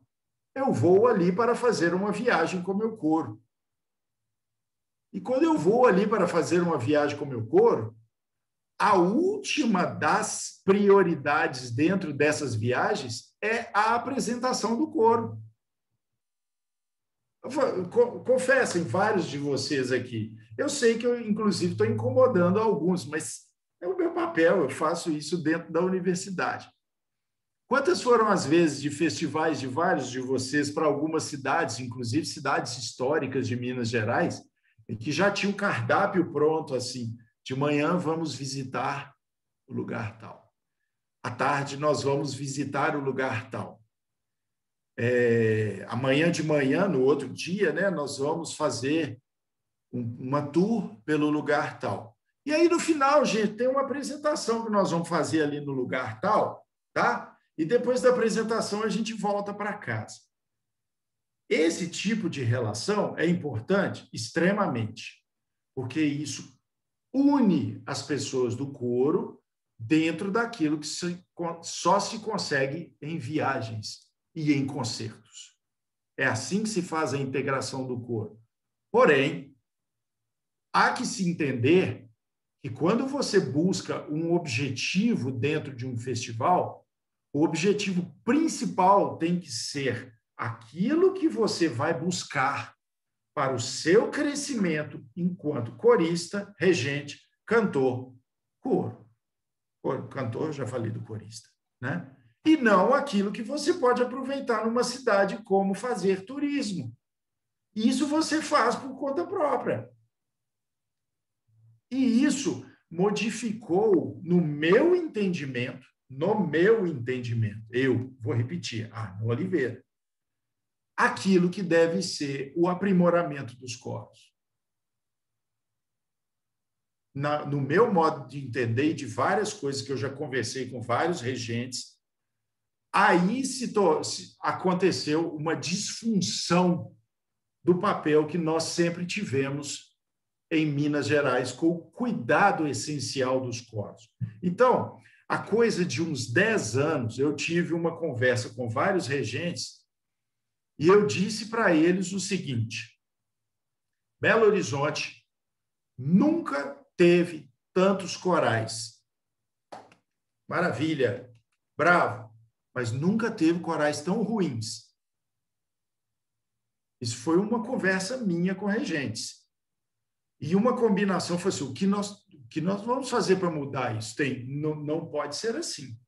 eu vou ali para fazer uma viagem com meu coro. E quando eu vou ali para fazer uma viagem com meu coro, a última das prioridades dentro dessas viagens é a apresentação do coro. Confessem, vários de vocês aqui. Eu sei que eu, inclusive, estou incomodando alguns, mas é o meu papel, eu faço isso dentro da universidade. Quantas foram as vezes de festivais de vários de vocês para algumas cidades, inclusive cidades históricas de Minas Gerais, que já tinha um cardápio pronto, assim: de manhã vamos visitar o lugar tal, à tarde nós vamos visitar o lugar tal, amanhã de manhã, no outro dia, né, nós vamos fazer uma tour pelo lugar tal. E aí, no final, gente, tem uma apresentação que nós vamos fazer ali no lugar tal, tá? E depois da apresentação a gente volta para casa. Esse tipo de relação é importante extremamente, porque isso une as pessoas do coro dentro daquilo que só se consegue em viagens e em concertos. É assim que se faz a integração do coro. Porém, há que se entender que quando você busca um objetivo dentro de um festival, o objetivo principal tem que ser aquilo que você vai buscar para o seu crescimento enquanto corista, regente, cantor, coro. Cantor, já falei do corista, né? E não aquilo que você pode aproveitar numa cidade como fazer turismo. Isso você faz por conta própria. E isso modificou, no meu entendimento, eu vou repetir, Arno Oliveira, aquilo que deve ser o aprimoramento dos coros. No meu modo de entender, e de várias coisas que eu já conversei com vários regentes, aí aconteceu uma disfunção do papel que nós sempre tivemos em Minas Gerais, com o cuidado essencial dos coros. Então, há coisa de uns 10 anos, eu tive uma conversa com vários regentes e eu disse para eles o seguinte: Belo Horizonte nunca teve tantos corais. Maravilha, bravo, mas nunca teve corais tão ruins. Isso foi uma conversa minha com regentes. E uma combinação foi assim: o que nós vamos fazer para mudar isso? Não pode ser assim.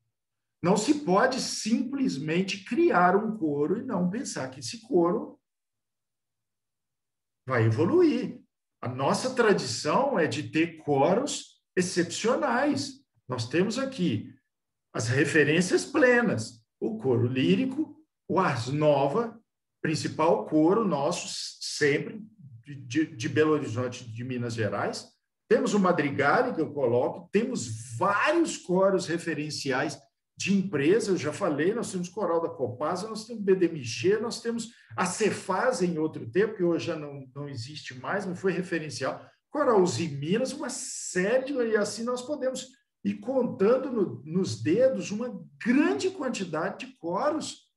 Não se pode simplesmente criar um coro e não pensar que esse coro vai evoluir. A nossa tradição é de ter coros excepcionais. Nós temos aqui as referências plenas. O coro lírico, o Ars Nova, principal coro nosso, sempre, de Belo Horizonte, de Minas Gerais. Temos o Madrigali, que eu coloco, temos vários coros referenciais de empresa, eu já falei, nós temos Coral da Copasa, nós temos BDMG, nós temos a Cefaz em outro tempo, que hoje já não existe mais, não foi referencial, Coralzi Minas, uma série, e assim nós podemos ir contando nos dedos uma grande quantidade de coros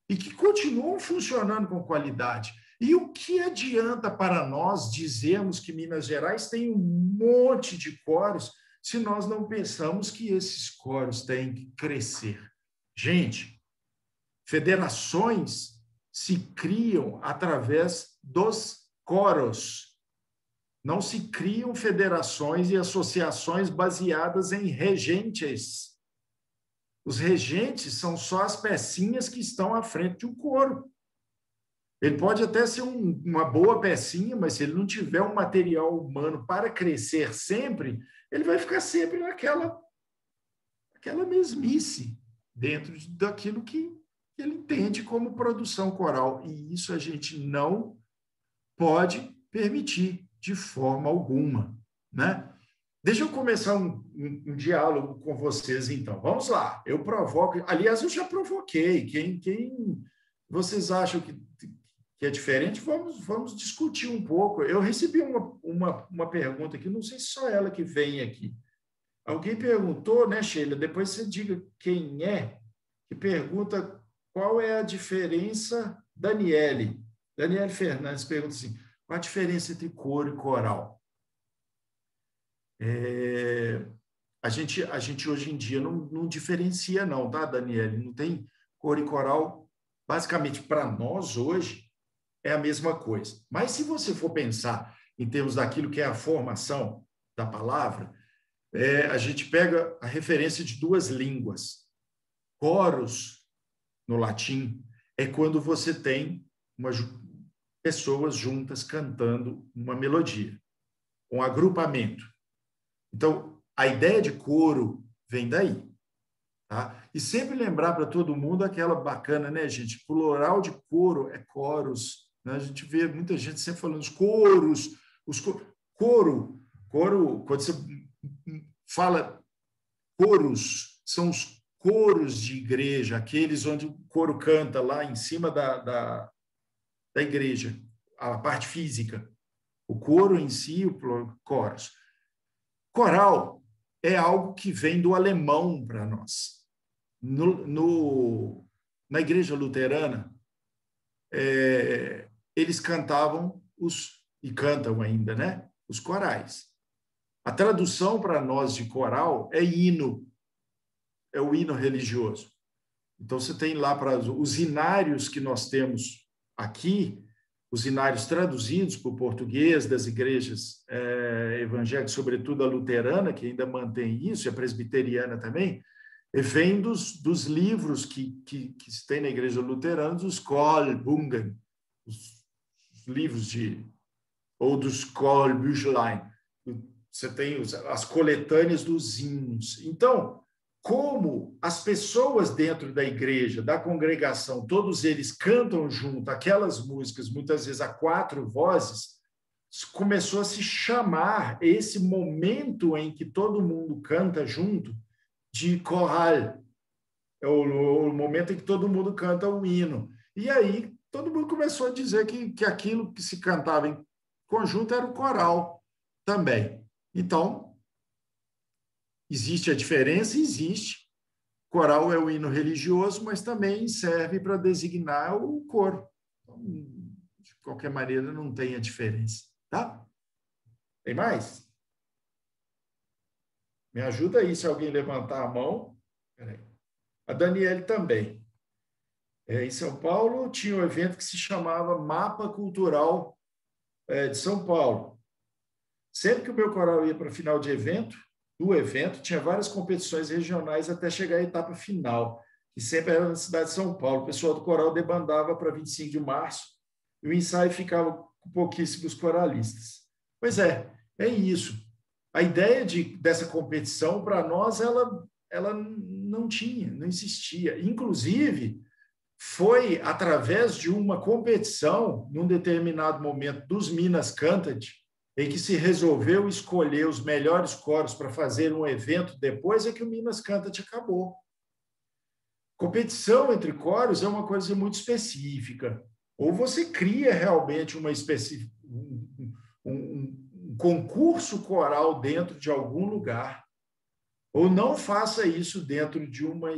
e que continuam funcionando com qualidade. E o que adianta para nós dizermos que Minas Gerais tem um monte de coros se nós não pensamos que esses coros têm que crescer? Gente, federações se criam através dos coros. Não se criam federações e associações baseadas em regentes. Os regentes são só as pecinhas que estão à frente de um coro. Ele pode até ser uma boa pecinha, mas se ele não tiver um material humano para crescer sempre, ele vai ficar sempre naquela mesmice, dentro daquilo que ele entende como produção coral. E isso a gente não pode permitir de forma alguma, né? Deixa eu começar um diálogo com vocês, então. Vamos lá. Eu provoco... Aliás, eu já provoquei. Quem vocês acham que é diferente? Vamos discutir um pouco. Eu recebi uma pergunta aqui, não sei se só ela que vem aqui. Alguém perguntou, né, Sheila? Depois você diga quem é, que pergunta qual é a diferença... Daniele Fernandes pergunta assim, qual a diferença entre coro e coral? A gente hoje em dia não diferencia não, tá, Daniele? Não tem coro e coral. Basicamente, para nós hoje, é a mesma coisa. Mas se você for pensar em termos daquilo que é a formação da palavra, a gente pega a referência de duas línguas. Coros, no latim, é quando você tem pessoas juntas cantando uma melodia, um agrupamento. Então, a ideia de coro vem daí. Tá? E sempre lembrar para todo mundo aquela bacana, né, gente? Plural de coro é coros. Né? A gente vê muita gente sempre falando os coros. Coro, quando você fala coros, são os coros de igreja, aqueles onde o coro canta lá em cima da igreja, a parte física. O coro em si, o coros. Coral é algo que vem do alemão para nós. Na igreja luterana, eles cantavam e cantam ainda, né? Os corais. A tradução para nós de coral é hino, é o hino religioso. Então, você tem lá para os hinários que nós temos aqui, os hinários traduzidos para o português das igrejas evangélicas, sobretudo a luterana, que ainda mantém isso, e a presbiteriana também, vem dos livros que se tem na igreja luterana, dos Kolbungen, os livros ou dos Kolbüchlein. Você tem as coletâneas dos hinos. Então, como as pessoas dentro da igreja, da congregação, todos eles cantam junto aquelas músicas, muitas vezes a 4 vozes, começou a se chamar esse momento em que todo mundo canta junto de choral. É o momento em que todo mundo canta o hino. E aí todo mundo começou a dizer que aquilo que se cantava em conjunto era o coral também. Então, existe a diferença? Existe. Coral é o hino religioso, mas também serve para designar o coro. Então, de qualquer maneira, não tem a diferença. Tá? Tem mais? Me ajuda aí se alguém levantar a mão. Peraí. A Daniele também. Em São Paulo tinha um evento que se chamava Mapa Cultural de São Paulo. Sempre que o meu coral ia para o final do evento, tinha várias competições regionais até chegar à etapa final, que sempre era na cidade de São Paulo. O pessoal do coral debandava para 25 de março e o ensaio ficava com pouquíssimos coralistas. Pois é isso. A ideia dessa competição, para nós, ela não tinha, não existia. Inclusive, foi através de uma competição, num determinado momento, dos Minas Cantat, em que se resolveu escolher os melhores coros para fazer um evento depois, é que o Minas Cantat acabou. Competição entre coros é uma coisa muito específica. Ou você cria realmente um concurso coral dentro de algum lugar, ou não faça isso dentro de uma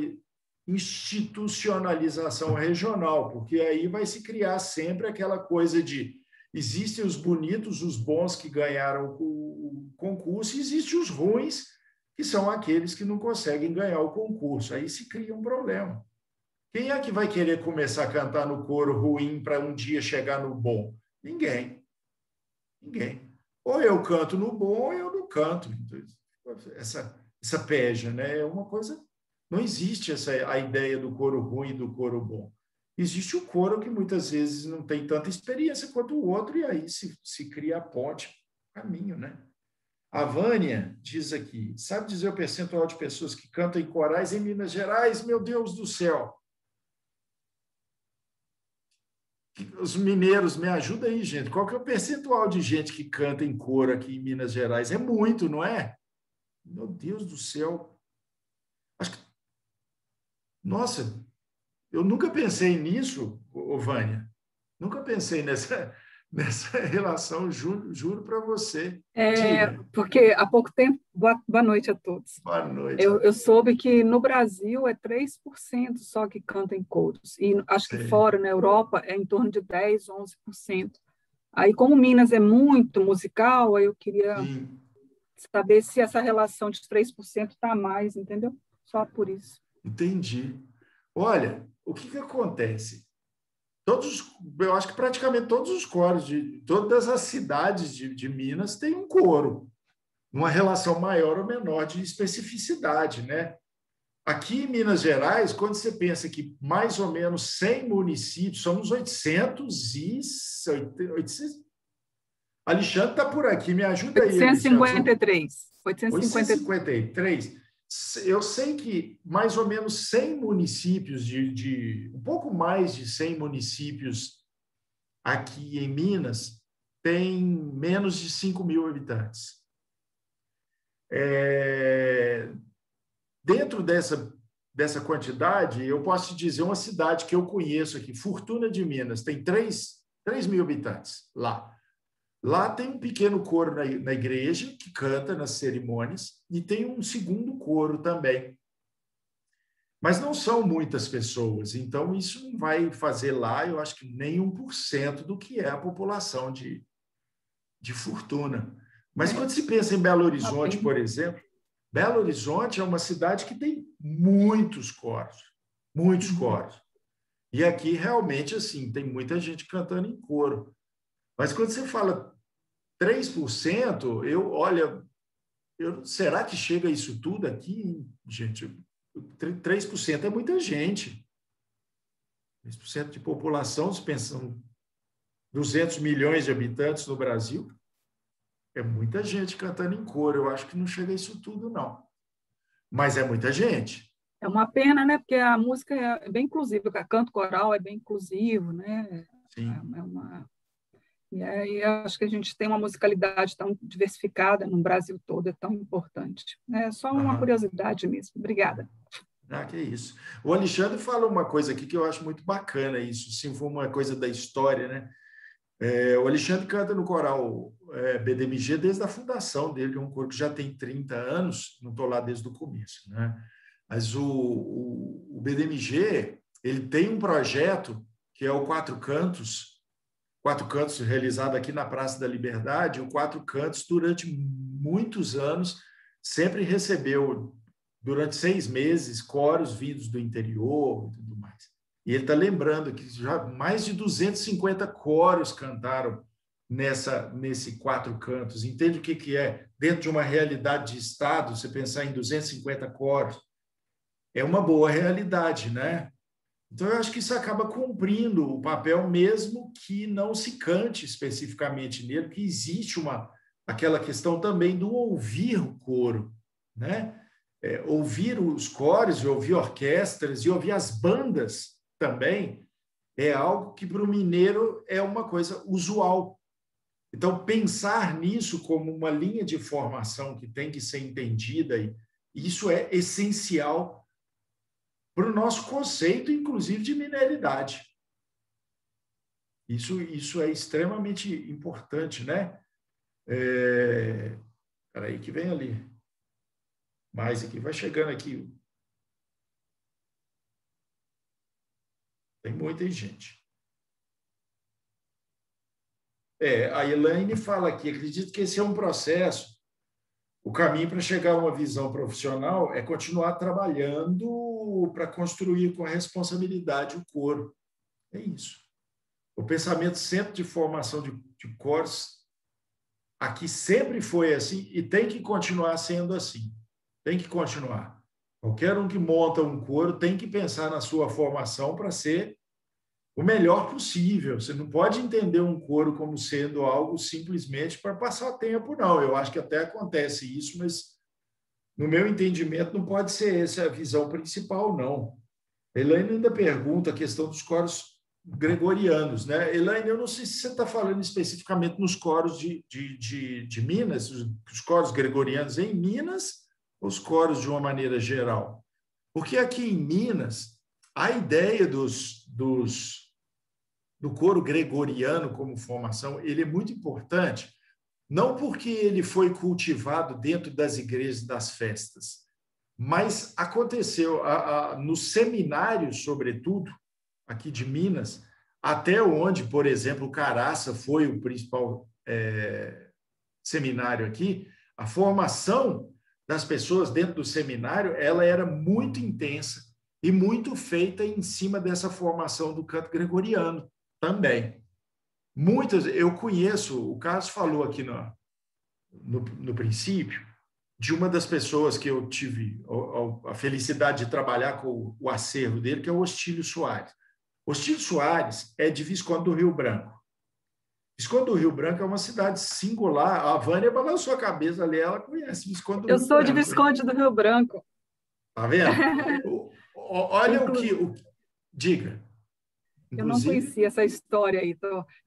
institucionalização regional, porque aí vai se criar sempre aquela coisa de existem os bonitos, os bons que ganharam o concurso, e existem os ruins, que são aqueles que não conseguem ganhar o concurso. Aí se cria um problema. Quem é que vai querer começar a cantar no coro ruim para um dia chegar no bom? Ninguém. Ninguém. Ou eu canto no bom, ou eu não canto. Essa peja, né? É uma coisa... Não existe a ideia do coro ruim e do coro bom. Existe o coro que muitas vezes não tem tanta experiência quanto o outro, e aí se cria a ponte, caminho, né? A Vânia diz aqui, sabe dizer o percentual de pessoas que cantam em corais em Minas Gerais? Meu Deus do céu! Os mineiros, me ajudam aí, gente. Qual que é o percentual de gente que canta em coro aqui em Minas Gerais? É muito, não é? Meu Deus do céu! Acho que... Nossa, eu nunca pensei nisso, Vânia. Nunca pensei nessa relação, juro para você. Diga. Porque há pouco tempo... Boa noite a todos. Boa noite. Eu soube que no Brasil é 3% só que canta em coros. E acho que fora, na Europa, é em torno de 10%, 11%. Aí, como Minas é muito musical, aí eu queria saber se essa relação de 3% está a mais, entendeu? Só por isso. Entendi. Olha, o que acontece? Eu acho que praticamente todos os coros de todas as cidades de Minas têm um coro, uma relação maior ou menor de especificidade, né? Aqui em Minas Gerais, quando você pensa que mais ou menos 100 municípios, somos 800. Alexandre está por aqui, me ajuda aí. 853. 853. Eu sei que mais ou menos 100 municípios, um pouco mais de 100 municípios aqui em Minas tem menos de 5 mil habitantes. Dentro dessa quantidade, eu posso te dizer uma cidade que eu conheço aqui, Fortuna de Minas, tem 3 mil habitantes lá. Lá tem um pequeno coro na igreja, que canta nas cerimônias, e tem um segundo coro também. Mas não são muitas pessoas, então isso não vai fazer lá, eu acho que nem 1% do que é a população de Fortuna. Mas quando se pensa em Belo Horizonte, por exemplo, Belo Horizonte é uma cidade que tem muitos coros. Muitos coros. E aqui, realmente, assim, tem muita gente cantando em coro. Mas quando você fala 3%, será que chega isso tudo aqui? Gente, 3% é muita gente. 3% de população, se pensam 200 milhões de habitantes no Brasil, é muita gente cantando em coro. Eu acho que não chega a isso tudo, não. Mas é muita gente. É uma pena, né? Porque a música é bem inclusiva, o canto coral é bem inclusivo, né? Sim. E aí acho que a gente tem uma musicalidade tão diversificada no Brasil todo, é tão importante. É só uma curiosidade mesmo. Obrigada. Que é isso. O Alexandre fala uma coisa aqui que eu acho muito bacana, isso, se for uma coisa da história, né? O Alexandre canta no coral BDMG desde a fundação dele, que é um coro que já tem 30 anos, não estou lá desde o começo, né? Mas o BDMG, ele tem um projeto que é o Quatro Cantos realizado aqui na Praça da Liberdade. O Quatro Cantos, durante muitos anos, sempre recebeu, durante 6 meses, coros vindos do interior e tudo mais. E ele está lembrando que já mais de 250 coros cantaram nesse Quatro Cantos. Entende o que é? Dentro de uma realidade de Estado, você pensar em 250 coros, é uma boa realidade, né? Então, eu acho que isso acaba cumprindo o papel, mesmo que não se cante especificamente nele, que existe aquela questão também do ouvir o coro, né? ouvir os coros, ouvir orquestras e ouvir as bandas também é algo que para o mineiro é uma coisa usual. Então, pensar nisso como uma linha de formação que tem que ser entendida, isso é essencial para o nosso conceito, inclusive, de mineridade. Isso é extremamente importante, né? Espera aí que vem ali. Mais aqui, vai chegando aqui. Tem muita gente. A Elaine fala aqui, acredito que esse é um processo. O caminho para chegar a uma visão profissional é continuar trabalhando para construir com a responsabilidade o coro. É isso. O pensamento sempre de formação de coros aqui sempre foi assim e tem que continuar sendo assim. Tem que continuar. Qualquer um que monta um coro tem que pensar na sua formação para ser o melhor possível. Você não pode entender um coro como sendo algo simplesmente para passar tempo, não. Eu acho que até acontece isso, mas no meu entendimento não pode ser essa a visão principal, não. A Elaine ainda pergunta a questão dos coros gregorianos, né? Elaine, eu não sei se você está falando especificamente nos coros de Minas, os coros gregorianos em Minas, ou os coros de uma maneira geral. Porque aqui em Minas, a ideia do coro gregoriano como formação, ele é muito importante, não porque ele foi cultivado dentro das igrejas das festas, mas aconteceu nos seminários, sobretudo, aqui de Minas, até onde, por exemplo, Caraça foi o principal seminário aqui, a formação das pessoas dentro do seminário, ela era muito intensa e muito feita em cima dessa formação do canto gregoriano também. Muitas, eu conheço, o Carlos falou aqui no princípio, de uma das pessoas que eu tive a felicidade de trabalhar com o acervo dele, que é o Ostílio Soares. Ostílio Soares é de Visconde do Rio Branco. Visconde do Rio Branco é uma cidade singular. A Vânia balançou a cabeça ali, ela conhece Visconde do Rio Branco. Eu sou de Visconde do Rio Branco. Tá vendo? Olha o que... Diga. Eu não conhecia essa história aí.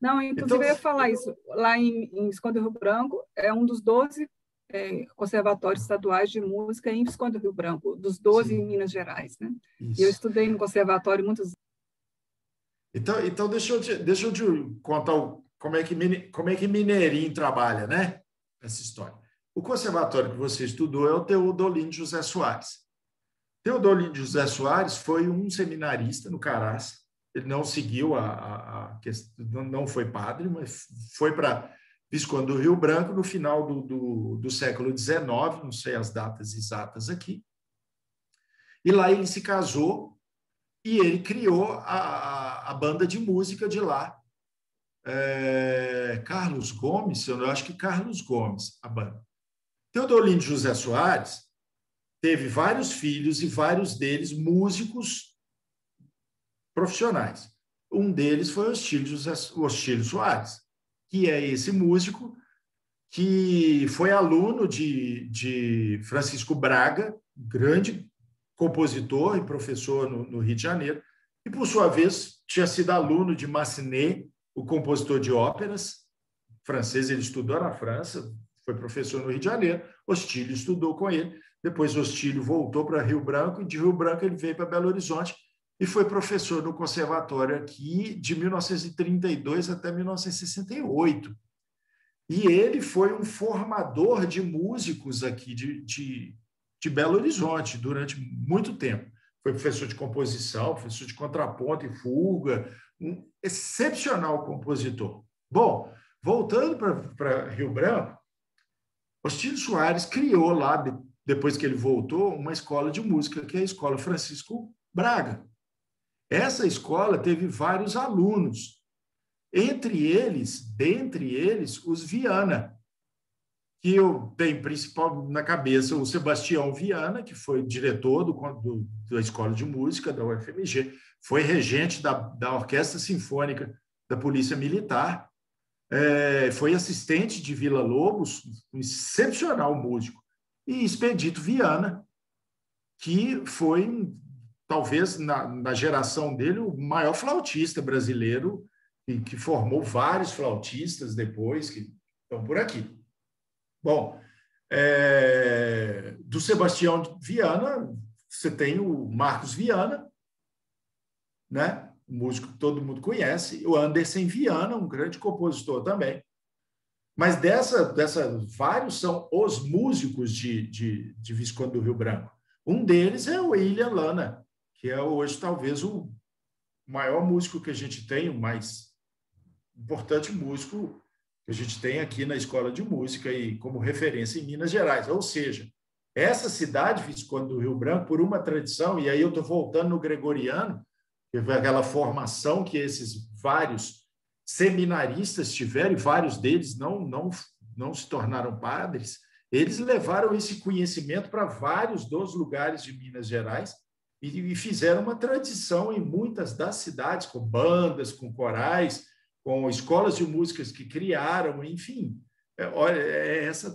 Não, inclusive eu ia falar isso. Lá em Visconde do Rio Branco, é um dos 12 conservatórios estaduais de música em Visconde do Rio Branco, dos 12 em Minas Gerais, né? E eu estudei no conservatório muitos anos. Então deixa eu te contar como é que Mineirinho trabalha, né? Essa história. O conservatório que você estudou é o Teodolino José Soares. Teodolino José Soares foi um seminarista no Caraça. Ele não seguiu não foi padre, mas foi para Visconde do Rio Branco no final do século XIX, não sei as datas exatas aqui. E lá ele se casou e ele criou a banda de música de lá. Carlos Gomes, eu acho que Carlos Gomes, a banda. Teodolino José Soares teve vários filhos e vários deles músicos profissionais. Um deles foi o Ostílio Soares, que é esse músico que foi aluno de Francisco Braga, grande compositor e professor no Rio de Janeiro, e, por sua vez, tinha sido aluno de Massenet, o compositor de óperas francês. Ele estudou na França, foi professor no Rio de Janeiro. Ostílio estudou com ele. Depois, Ostílio voltou para Rio Branco, e de Rio Branco ele veio para Belo Horizonte e foi professor no conservatório aqui de 1932 até 1968. E ele foi um formador de músicos aqui de Belo Horizonte durante muito tempo. Foi professor de composição, professor de contraponto e fuga, um excepcional compositor. Bom, voltando para Rio Branco, Ostílio Soares criou lá, depois que ele voltou, uma escola de música, que é a Escola Francisco Braga. Essa escola teve vários alunos, dentre eles, os Viana, que eu tenho principal na cabeça o Sebastião Viana, que foi diretor da Escola de Música da UFMG, foi regente da Orquestra Sinfônica da Polícia Militar, foi assistente de Vila Lobos, um excepcional músico, e Expedito Viana, que foi, talvez, na geração dele, o maior flautista brasileiro, que formou vários flautistas depois, que estão por aqui. Bom, do Sebastião Viana, você tem o Marcos Viana, né? Um músico que todo mundo conhece, o Anderson Viana, um grande compositor também. Mas vários são os músicos de Visconde do Rio Branco. Um deles é o William Lana, que é hoje talvez o maior músico que a gente tem, o mais importante músico que a gente tem aqui na Escola de Música e como referência em Minas Gerais. Ou seja, essa cidade, Visconde do Rio Branco, por uma tradição, e aí eu estou voltando no gregoriano, que foi aquela formação que esses vários seminaristas tiveram, e vários deles não se tornaram padres, eles levaram esse conhecimento para vários dos lugares de Minas Gerais e fizeram uma tradição em muitas das cidades, com bandas, com corais, com escolas de músicas que criaram, enfim. É essa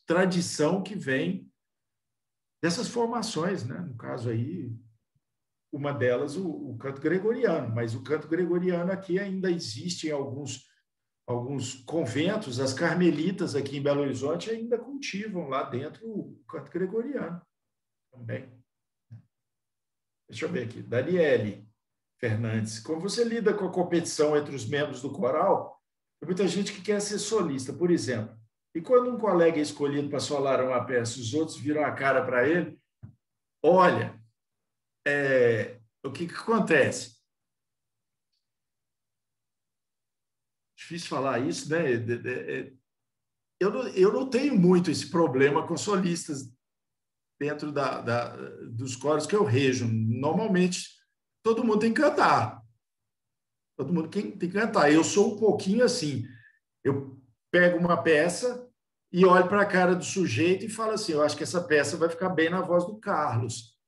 tradição que vem dessas formações, né? No caso aí, uma delas, o canto gregoriano, mas o canto gregoriano aqui ainda existe em alguns conventos, as carmelitas aqui em Belo Horizonte ainda cultivam lá dentro o canto gregoriano também. Deixa eu ver aqui, Daniele Fernandes, como você lida com a competição entre os membros do coral? Tem muita gente que quer ser solista, por exemplo. E quando um colega é escolhido para solar uma peça, os outros viram a cara para ele, olha, o que acontece? Difícil falar isso, né? Eu não tenho muito esse problema com solistas dentro dos coros que eu rejo. Normalmente, todo mundo tem que cantar. Todo mundo tem que cantar. Eu sou um pouquinho assim. Eu pego uma peça e olho para a cara do sujeito e falo assim, eu acho que essa peça vai ficar bem na voz do Carlos.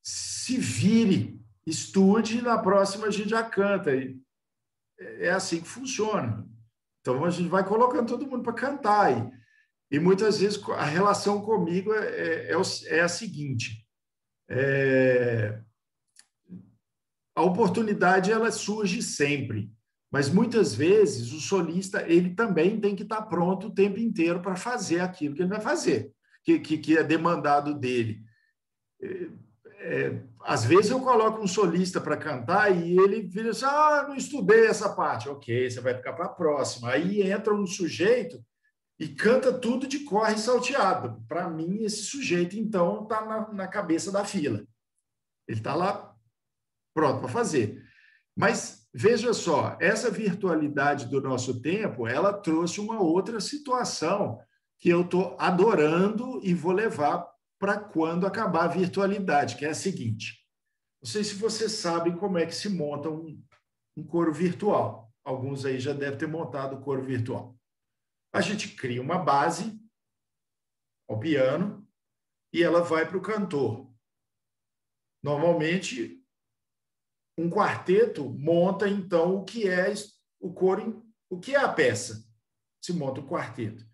Se vire, estude, e na próxima a gente já canta. É assim que funciona. Então, a gente vai colocando todo mundo para cantar. E muitas vezes a relação comigo é a seguinte. A oportunidade ela surge sempre, mas muitas vezes o solista ele também tem que estar pronto o tempo inteiro para fazer aquilo que ele vai fazer, que é demandado dele. Às vezes eu coloco um solista para cantar e ele vira assim, não estudei essa parte. Ok, você vai ficar para a próxima. Aí entra um sujeito e canta tudo de corre salteado. Para mim, esse sujeito, então, está na cabeça da fila. Ele está lá pronto para fazer. Mas, veja só, essa virtualidade do nosso tempo, ela trouxe uma outra situação que eu estou adorando e vou levar para quando acabar a virtualidade, que é a seguinte. Não sei se vocês sabem como é que se monta um coro virtual. Alguns aí já devem ter montado o coro virtual. A gente cria uma base ao piano e ela vai para o cantor. Normalmente, um quarteto monta, então, o que é o coro, o que é a peça. Se monta o quarteto.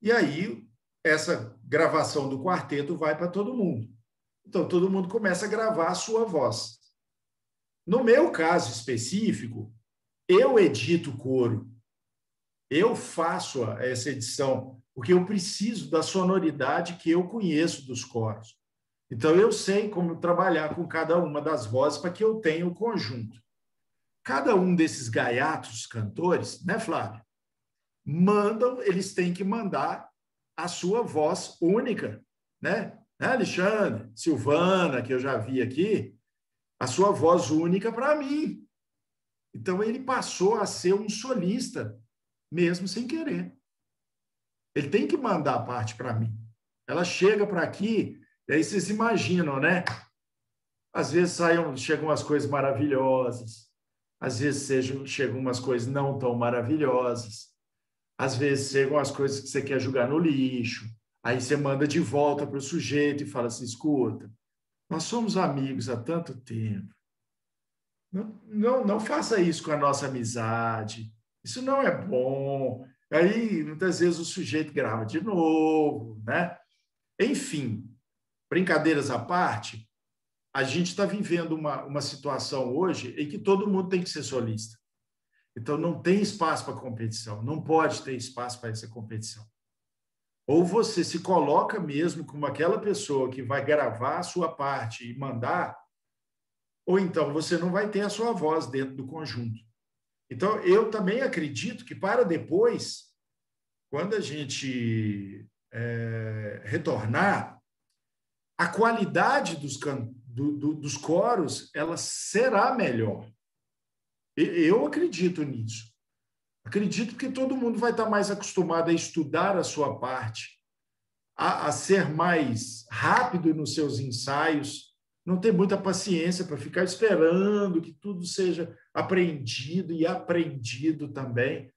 E aí, essa gravação do quarteto vai para todo mundo. Então, todo mundo começa a gravar a sua voz. No meu caso específico, eu edito o coro. Eu faço essa edição, porque eu preciso da sonoridade que eu conheço dos coros. Então, eu sei como trabalhar com cada uma das vozes para que eu tenha o conjunto. Cada um desses gaiatos cantores, né, Flávio? Eles têm que mandar a sua voz única, né? Alexandre, Silvana, que eu já vi aqui, a sua voz única para mim. Então, ele passou a ser um solista, mesmo sem querer. Ele tem que mandar a parte para mim. Ela chega para aqui, e aí vocês imaginam, né? Às vezes chegam umas coisas maravilhosas, às vezes chegam umas coisas não tão maravilhosas, às vezes chegam as coisas que você quer jogar no lixo, aí você manda de volta para o sujeito e fala assim, escuta, nós somos amigos há tanto tempo, não faça isso com a nossa amizade, isso não é bom. Aí, muitas vezes, o sujeito grava de novo, né? Enfim, brincadeiras à parte, a gente está vivendo uma situação hoje em que todo mundo tem que ser solista. Então, não tem espaço para competição, não pode ter espaço para essa competição. Ou você se coloca mesmo como aquela pessoa que vai gravar a sua parte e mandar, ou então você não vai ter a sua voz dentro do conjunto. Então, eu também acredito que para depois, quando a gente retornar, a qualidade dos coros ela será melhor. Eu acredito nisso. Acredito que todo mundo vai estar mais acostumado a estudar a sua parte, a ser mais rápido nos seus ensaios, não ter muita paciência para ficar esperando que tudo seja aprendido e aprendido também.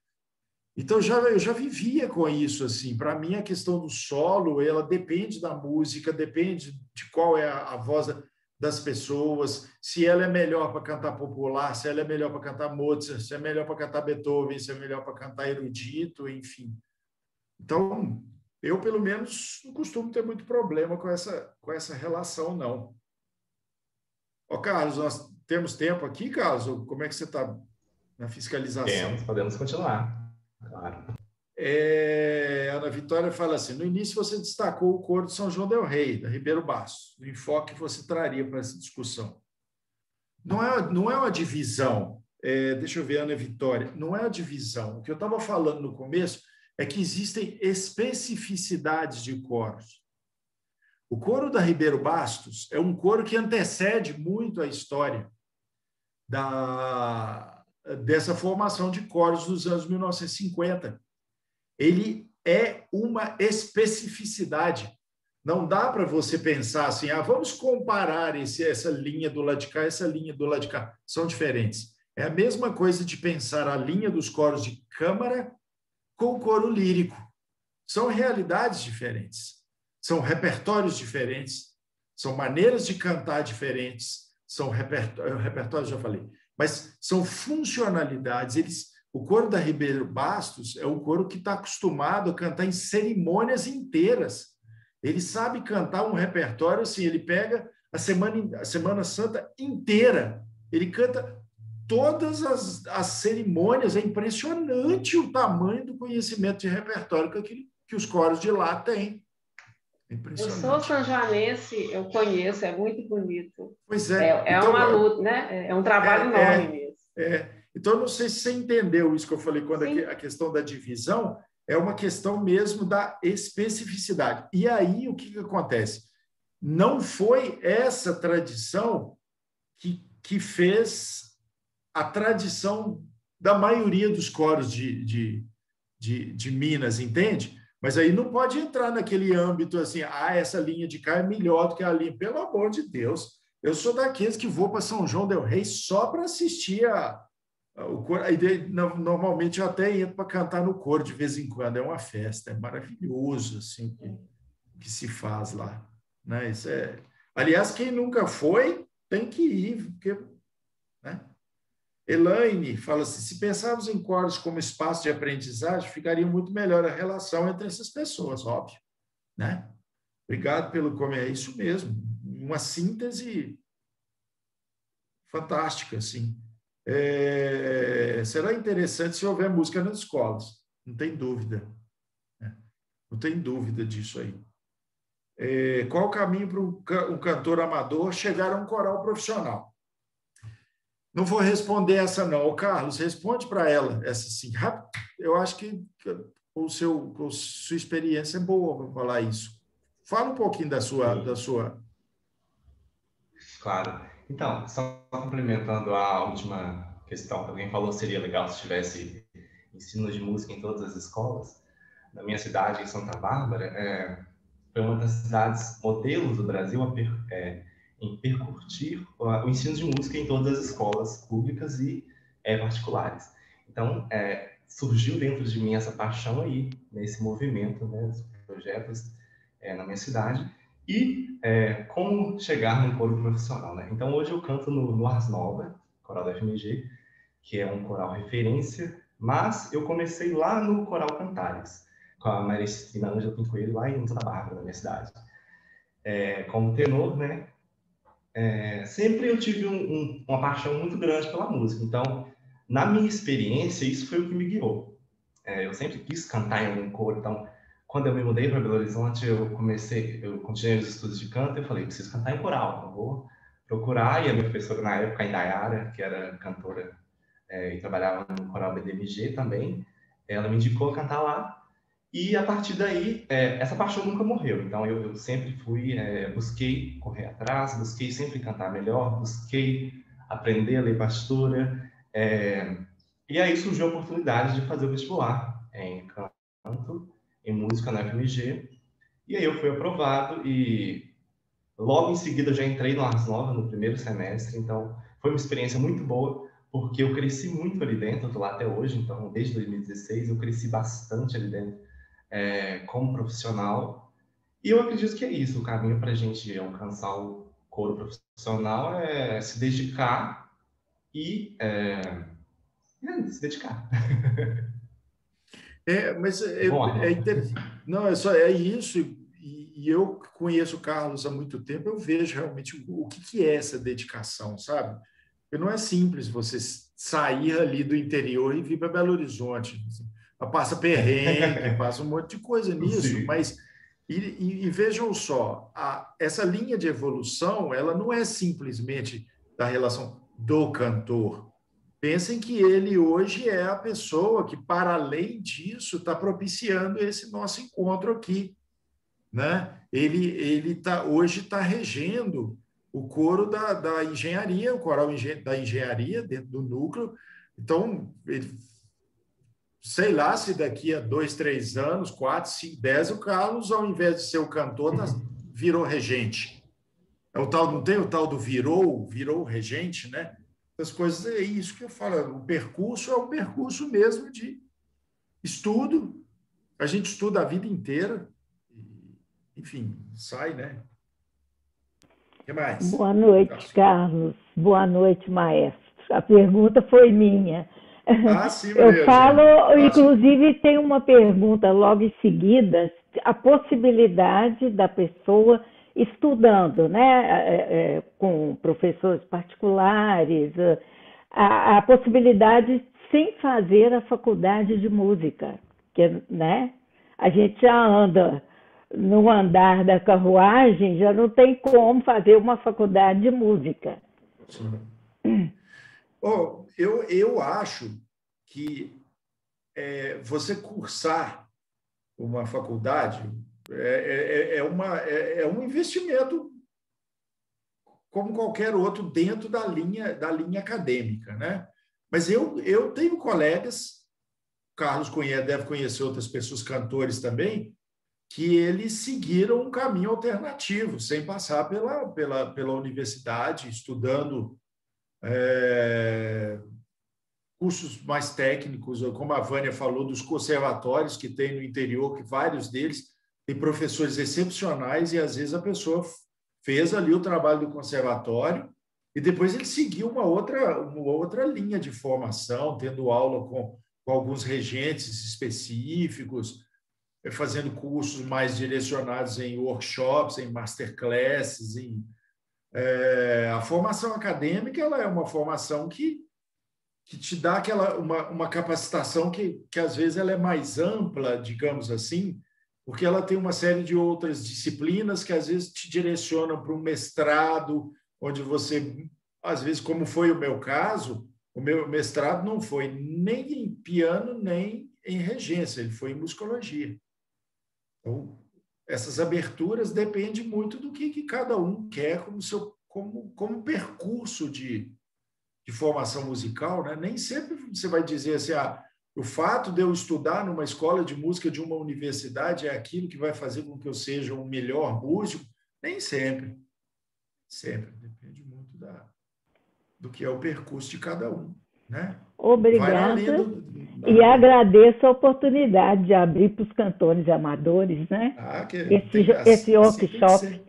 Então, eu já vivia com isso. Assim. Para mim, a questão do solo, ela depende da música, depende de qual é a voz das pessoas, se ela é melhor para cantar popular, se ela é melhor para cantar Mozart, se é melhor para cantar Beethoven, se é melhor para cantar erudito, enfim. Então, eu, pelo menos, não costumo ter muito problema com essa relação, não. Ó, Carlos, nós temos tempo aqui, Carlos? Como é que você está na fiscalização? Podemos continuar. Claro. Ana Vitória fala assim, no início você destacou o coro de São João del Rei, da Ribeiro Bastos, o enfoque que você traria para essa discussão. Não é uma divisão, deixa eu ver, Ana Vitória, não é uma divisão. O que eu estava falando no começo é que existem especificidades de coros. O coro da Ribeiro Bastos é um coro que antecede muito a história dessa formação de coros dos anos 1950. Ele é uma especificidade. Não dá para você pensar assim, vamos comparar essa linha do lado de cá, essa linha do lado de cá. São diferentes. É a mesma coisa de pensar a linha dos coros de câmara com o coro lírico. São realidades diferentes. São repertórios diferentes. São maneiras de cantar diferentes. São repertórios, já falei. Mas são funcionalidades. O coro da Ribeiro Bastos é um coro que está acostumado a cantar em cerimônias inteiras. Ele sabe cantar um repertório assim, ele pega a Semana Santa inteira, ele canta todas as cerimônias. É impressionante o tamanho do conhecimento de repertório que os coros de lá têm. É impressionante. Eu sou sanjoanense, eu conheço, é muito bonito. Pois é. Então, uma luta, né? É um trabalho enorme mesmo. Então, eu não sei se você entendeu isso que eu falei, quando a questão da divisão é uma questão mesmo da especificidade. E aí, o que acontece? Não foi essa tradição que fez a tradição da maioria dos coros de Minas, entende? Mas aí não pode entrar naquele âmbito assim, essa linha de cá é melhor do que a linha. Pelo amor de Deus, eu sou daqueles que vou para São João del Rei só para assistir o coro. Normalmente eu até entro para cantar no coro de vez em quando, é uma festa, é maravilhoso assim, que se faz lá. Né? Isso aliás, quem nunca foi, tem que ir, porque, né? Elaine fala assim, se pensarmos em coros como espaço de aprendizagem, ficaria muito melhor a relação entre essas pessoas, óbvio. Né? Obrigado pelo comentário, é isso mesmo, uma síntese fantástica, assim. Será interessante se houver música nas escolas, não tem dúvida. Né? Não tem dúvida disso aí. Qual o caminho para um cantor amador chegar a um coral profissional? Não vou responder essa não. O Carlos, responde para ela essa sim. Eu acho que a sua experiência é boa para falar isso. Fala um pouquinho da sua... Claro. Então, só complementando a última questão que alguém falou, seria legal se tivesse ensino de música em todas as escolas. Na minha cidade, em Santa Bárbara, foi uma das cidades modelos do Brasil em percutir o ensino de música em todas as escolas públicas e particulares. Então, surgiu dentro de mim essa paixão aí, nesse movimento, né, dos projetos na minha cidade, e como chegar no coro profissional. Né? Então, hoje eu canto no Ars Nova, coral da FMG, que é um coral referência, mas eu comecei lá no Coral Cantares, com a Maria Cristina Ângela Pinto Coelho, lá em Santa Bárbara, na minha cidade. como tenor, né? Sempre eu tive uma paixão muito grande pela música. Então, na minha experiência, isso foi o que me guiou. Eu sempre quis cantar em algum coro. Então, quando eu me mudei para Belo Horizonte, eu continuei os estudos de canto. Eu falei, preciso cantar em coral. Eu vou procurar. E a minha professora na época, a Indaiara, que era cantora e trabalhava no coral BDMG também, ela me indicou a cantar lá. E a partir daí, essa paixão nunca morreu. Então eu sempre busquei correr atrás, busquei sempre cantar melhor, busquei aprender a ler partitura. E aí surgiu a oportunidade de fazer o vestibular em canto, em música na FMG. E aí eu fui aprovado e logo em seguida eu já entrei no Ars Nova no primeiro semestre. Então foi uma experiência muito boa, porque eu cresci muito ali dentro, eu estou lá até hoje, então desde 2016 eu cresci bastante ali dentro. Como profissional, e eu acredito que é isso, o caminho para a gente alcançar o coro profissional é se dedicar e se dedicar. Mas não, é isso, e eu conheço o Carlos há muito tempo, eu vejo realmente o que é essa dedicação, sabe? Porque não é simples você sair ali do interior e vir para Belo Horizonte, assim. Passa perrengue, passa um monte de coisa nisso, Sim. Mas e vejam só, essa linha de evolução, ela não é simplesmente da relação do cantor. Pensem que ele hoje é a pessoa que, para além disso, está propiciando esse nosso encontro aqui, né? Ele hoje está regendo o coro da engenharia, o coral da engenharia dentro do núcleo. Então, sei lá se daqui a 2, 3 anos, 4, 5, 10, o Carlos, ao invés de ser o cantor, virou regente. Não tem o tal do virou regente, né? As coisas, é isso que eu falo. O percurso é um percurso mesmo de estudo. A gente estuda a vida inteira. Enfim, sai, né? O que mais? Boa noite, Carlos. Boa noite, maestro. A pergunta foi minha. Sim, eu falo, inclusive, tem uma pergunta logo em seguida, a possibilidade da pessoa estudando, né, com professores particulares, a possibilidade sem fazer a faculdade de música, que, né, a gente já anda no andar da carruagem, já não tem como fazer uma faculdade de música. Eu acho que você cursar uma faculdade é um investimento como qualquer outro dentro da linha acadêmica, né? Mas eu tenho colegas, Carlos deve conhecer outras pessoas, cantores também, que eles seguiram um caminho alternativo, sem passar pela universidade, estudando cursos mais técnicos, como a Vânia falou, dos conservatórios que tem no interior, que vários deles têm professores excepcionais, e às vezes a pessoa fez ali o trabalho do conservatório e depois ele seguiu uma outra linha de formação, tendo aula com alguns regentes específicos, fazendo cursos mais direcionados em workshops, em masterclasses. A formação acadêmica ela é uma formação que te dá uma capacitação que às vezes ela é mais ampla, digamos assim, porque ela tem uma série de outras disciplinas que às vezes te direcionam para um mestrado, onde você, às vezes, como foi o meu caso, o meu mestrado não foi nem em piano, nem em regência, ele foi em musicologia. Então, essas aberturas dependem muito do que cada um quer como percurso de formação musical, né? Nem sempre você vai dizer assim, o fato de eu estudar numa escola de música de uma universidade é aquilo que vai fazer com que eu seja um melhor músico. Nem sempre. Sempre. Depende muito do que é o percurso de cada um, né? Obrigada. E agradeço a oportunidade de abrir para os cantores amadores, né? Esse workshop.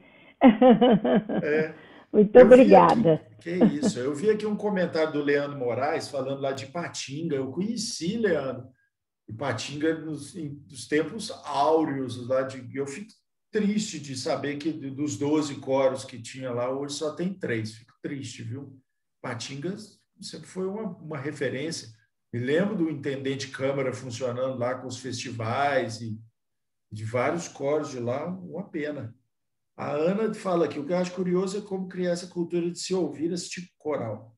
Muito obrigada. Que é isso. Eu vi aqui um comentário do Leandro Moraes falando lá de Ipatinga. Eu conheci, Leandro, Ipatinga nos tempos áureos. Eu triste de saber que dos 12 coros que tinha lá, hoje só tem 3. Fico triste, viu? Patingas sempre foi uma referência. Me lembro do intendente Câmara funcionando lá com os festivais e de vários coros de lá, uma pena. A Ana fala aqui, o que eu acho curioso é como criar essa cultura de se ouvir esse tipo de coral.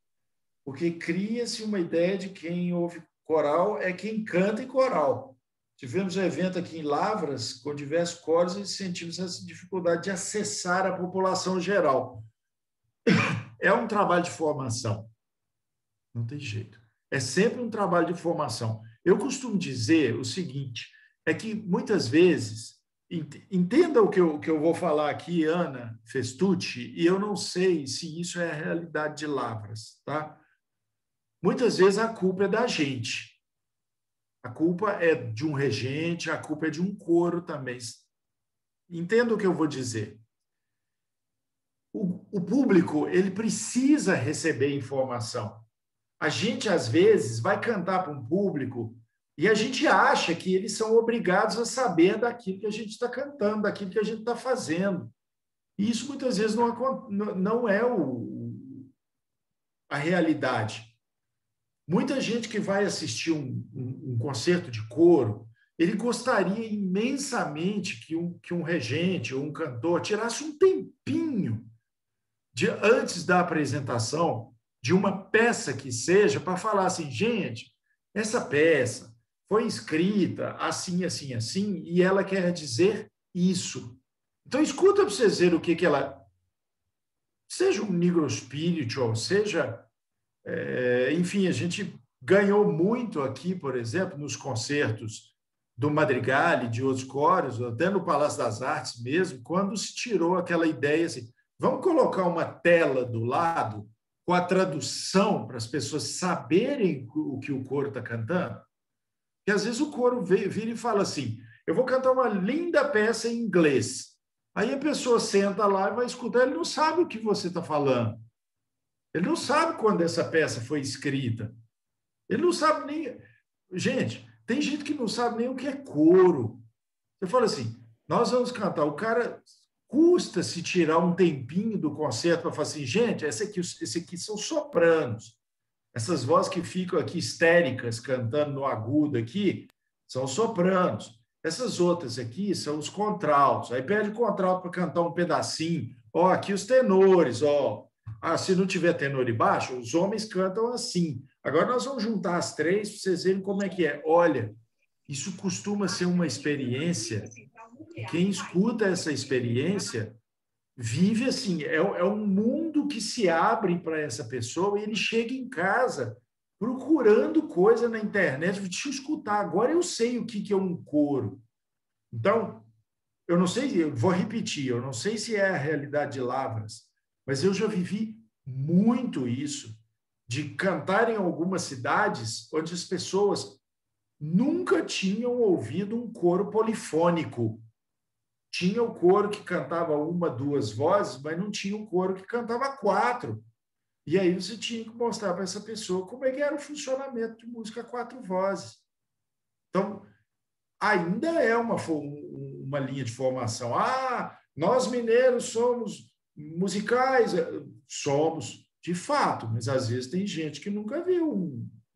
Porque cria-se uma ideia de quem ouve coral é quem canta em coral. Tivemos um evento aqui em Lavras, com diversos coros, e sentimos essa dificuldade de acessar a população geral. É um trabalho de formação. Não tem jeito. É sempre um trabalho de formação. Eu costumo dizer o seguinte, é que muitas vezes, entenda o que eu vou falar aqui, Ana Festucci, e eu não sei se isso é a realidade de Lavras, tá? Muitas vezes a culpa é da gente. A culpa é de um regente, a culpa é de um coro também. Entenda o que eu vou dizer. O público, ele precisa receber informação. A gente, às vezes, vai cantar para um público e a gente acha que eles são obrigados a saber daquilo que a gente está cantando, daquilo que a gente está fazendo. E isso, muitas vezes, não é a realidade. Muita gente que vai assistir um concerto de coro, ele gostaria imensamente que um regente ou um cantor tirasse um tempinho antes da apresentação de uma peça que seja para falar assim, gente, essa peça foi escrita assim, assim, assim, e ela quer dizer isso. Então, escuta para vocês verem o que ela... Seja um Negro Spiritual, seja... enfim, a gente ganhou muito aqui, por exemplo, nos concertos do Madrigal e de outros coros, até no Palácio das Artes mesmo, quando se tirou aquela ideia assim, vamos colocar uma tela do lado com a tradução para as pessoas saberem o que o coro está cantando? Porque às vezes o coro vira e fala assim, eu vou cantar uma linda peça em inglês. Aí a pessoa senta lá e vai escutar, ele não sabe o que você está falando. Ele não sabe quando essa peça foi escrita. Ele não sabe nem... Gente, tem gente que não sabe nem o que é coro. Você fala assim, nós vamos cantar. O cara custa se tirar um tempinho do concerto para falar assim, gente, esse aqui são sopranos. Essas vozes que ficam aqui histéricas, cantando no agudo aqui, são sopranos. Essas outras aqui são os contraltos. Aí pede o contralto para cantar um pedacinho. Ó, aqui os tenores, ó. Ah, se não tiver tenor e baixo, os homens cantam assim. Agora nós vamos juntar as três para vocês verem como é que é. Olha, isso costuma ser uma experiência. Quem escuta essa experiência vive assim, é um mundo que se abre para essa pessoa e ele chega em casa procurando coisa na internet. Deixa eu escutar, agora eu sei o que é um coro. Então, eu não sei, eu vou repetir, eu não sei se é a realidade de Lavras, mas eu já vivi muito isso, de cantar em algumas cidades onde as pessoas nunca tinham ouvido um coro polifônico. Tinha o coro que cantava 1, 2 vozes, mas não tinha o coro que cantava 4. E aí você tinha que mostrar para essa pessoa como é que era o funcionamento de música a 4 vozes. Então, ainda é uma linha de formação. Ah, nós mineiros somos musicais, somos, de fato, mas às vezes tem gente que nunca viu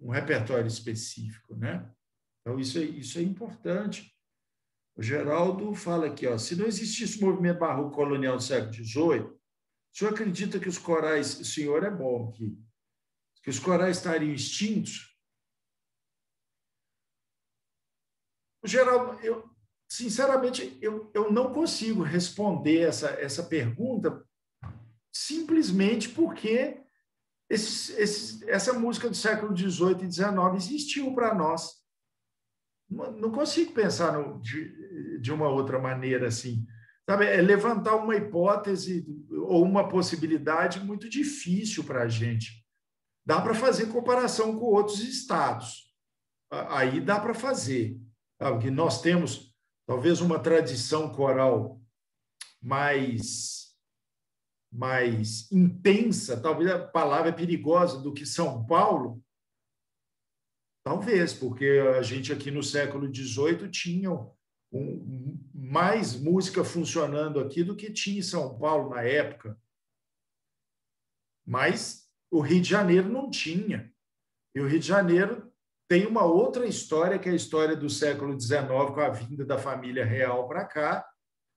um repertório específico, né? Então, isso é importante. O Geraldo fala aqui, ó, se não existisse o movimento barroco colonial do século XVIII, o senhor acredita que os corais, o senhor é bom aqui, que os corais estariam extintos? O Geraldo, sinceramente, eu não consigo responder essa pergunta simplesmente porque essa música do século XVIII e XIX existiu para nós. Não consigo pensar de uma outra maneira assim. Sabe? É levantar uma hipótese ou uma possibilidade muito difícil para a gente. Dá para fazer comparação com outros estados. Aí dá para fazer. Porque nós temos talvez uma tradição coral mais intensa, talvez a palavra é perigosa, do que São Paulo. Talvez, porque a gente aqui no século XVIII tinha mais música funcionando aqui do que tinha em São Paulo na época. Mas o Rio de Janeiro não tinha. E o Rio de Janeiro tem uma outra história, que é a história do século XIX, com a vinda da família real para cá,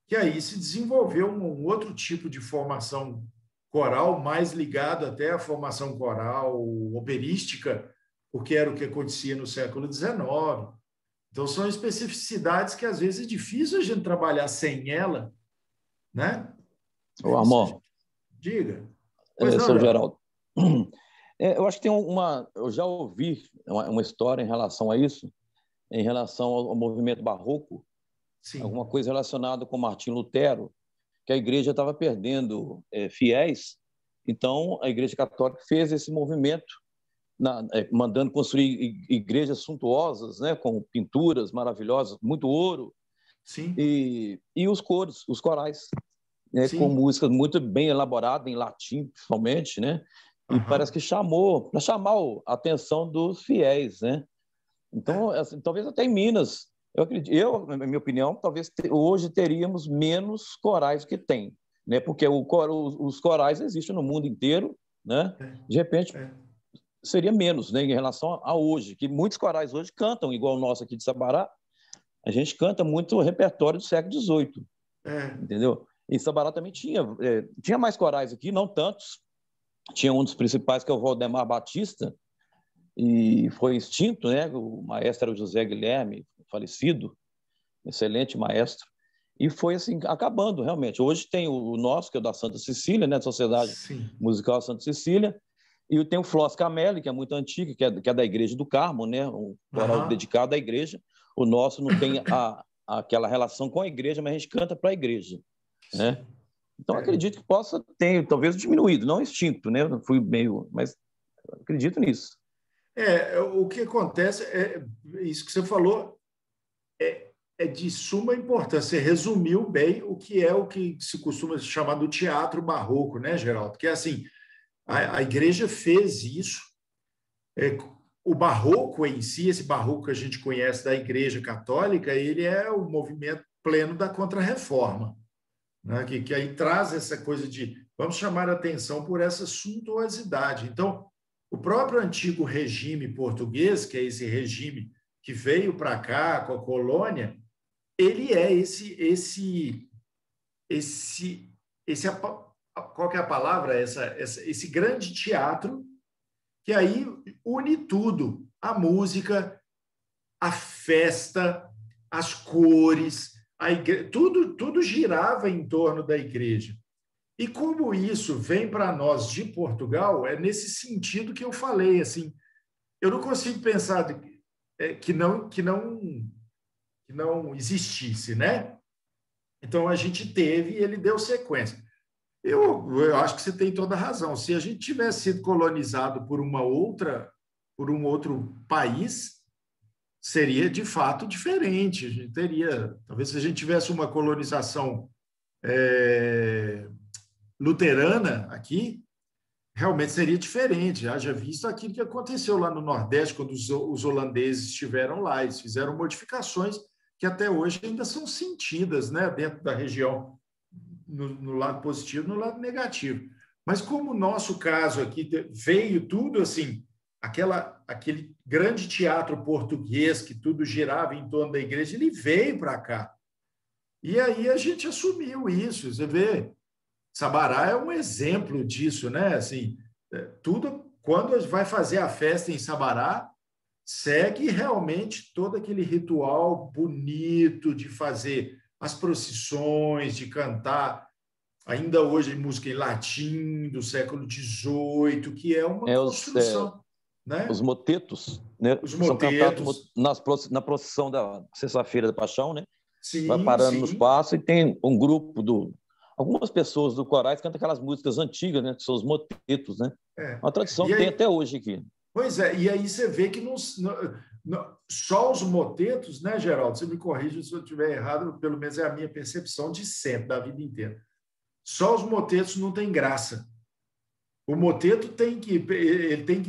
que aí se desenvolveu um outro tipo de formação coral, mais ligado até à formação coral operística, porque era o que acontecia no século XIX. Então, são especificidades que, às vezes, é difícil a gente trabalhar sem ela, né? Ô, Amor. Diga. Seu Geraldo. Eu acho que tem eu já ouvi uma história em relação a isso, em relação ao movimento barroco, Sim. Alguma coisa relacionada com Martim Lutero, que a igreja estava perdendo fiéis, então a Igreja Católica fez esse movimento, mandando construir igrejas suntuosas, né, com pinturas maravilhosas, muito ouro. Sim. E os coros, os corais, né, com músicas muito bem elaboradas, em latim, principalmente, né? E parece que chamou, para chamar a atenção dos fiéis, né? Então, assim, talvez até em Minas, na minha opinião, talvez hoje teríamos menos corais do que tem, né? Porque os corais existem no mundo inteiro, né? De repente, seria menos, né, em relação a hoje, que muitos corais hoje cantam, igual o nosso aqui de Sabará. A gente canta muito o repertório do século XVIII, entendeu? Em Sabará também tinha mais corais aqui, não tantos. Tinha um dos principais, que é o Valdemar Batista, e foi extinto, né? O maestro era o José Guilherme, falecido, excelente maestro, e foi assim, acabando realmente. Hoje tem o nosso, que é da Santa Cecília, né? Sociedade Musical Santa Cecília, e tem o Flos Camelli, que é muito antigo, que é da Igreja do Carmo, né? Um coral dedicado à igreja. O nosso não tem aquela relação com a igreja, mas a gente canta para a igreja, né? Então, acredito que possa ter, talvez, diminuído, não extinto, né? Eu não fui meio, mas acredito nisso. O que acontece isso que você falou é de suma importância. Você resumiu bem o que se costuma chamar do teatro barroco, né, Geraldo? Que é assim, a igreja fez isso. O barroco em si, esse barroco que a gente conhece da Igreja Católica, ele é o movimento pleno da Contra-Reforma, né? Que aí traz essa coisa de vamos chamar a atenção por essa suntuosidade. Então, o próprio antigo regime português, que é esse regime que veio para cá com a colônia, ele é qual que é a palavra? Esse grande teatro que aí une tudo, a música, a festa, as cores, tudo girava em torno da igreja. E como isso vem para nós de Portugal, é nesse sentido que eu falei, assim, eu não consigo pensar que não existisse, né? Então, a gente teve e ele deu sequência. Eu acho que você tem toda a razão. Se a gente tivesse sido colonizado por um outro país, seria de fato diferente. A gente teria, talvez se a gente tivesse uma colonização luterana aqui, realmente seria diferente. Haja visto aquilo que aconteceu lá no Nordeste, quando os holandeses estiveram lá. Eles fizeram modificações que até hoje ainda são sentidas, né, dentro da região, no lado positivo, no lado negativo. Mas como o nosso caso aqui veio tudo assim, aquele grande teatro português que tudo girava em torno da igreja, ele veio para cá. E aí a gente assumiu isso. Você vê, Sabará é um exemplo disso, né? Assim, tudo, quando vai fazer a festa em Sabará, segue realmente todo aquele ritual bonito de fazer as procissões, de cantar, ainda hoje, música em latim, do século XVIII, que é uma construção. Né? Os motetos, né? Os são motetos. cantados na procissão da Sexta-feira da Paixão, né? Sim, vai parando nos passos e tem um grupo algumas pessoas do corais cantam aquelas músicas antigas, né? Que são os motetos, né? Uma tradição que tem até hoje aqui. Pois é, e aí você vê que só os motetos, né, Geraldo? Você me corrige se eu estiver errado, pelo menos é a minha percepção de sempre, da vida inteira. Só os motetos não tem graça. O moteto tem que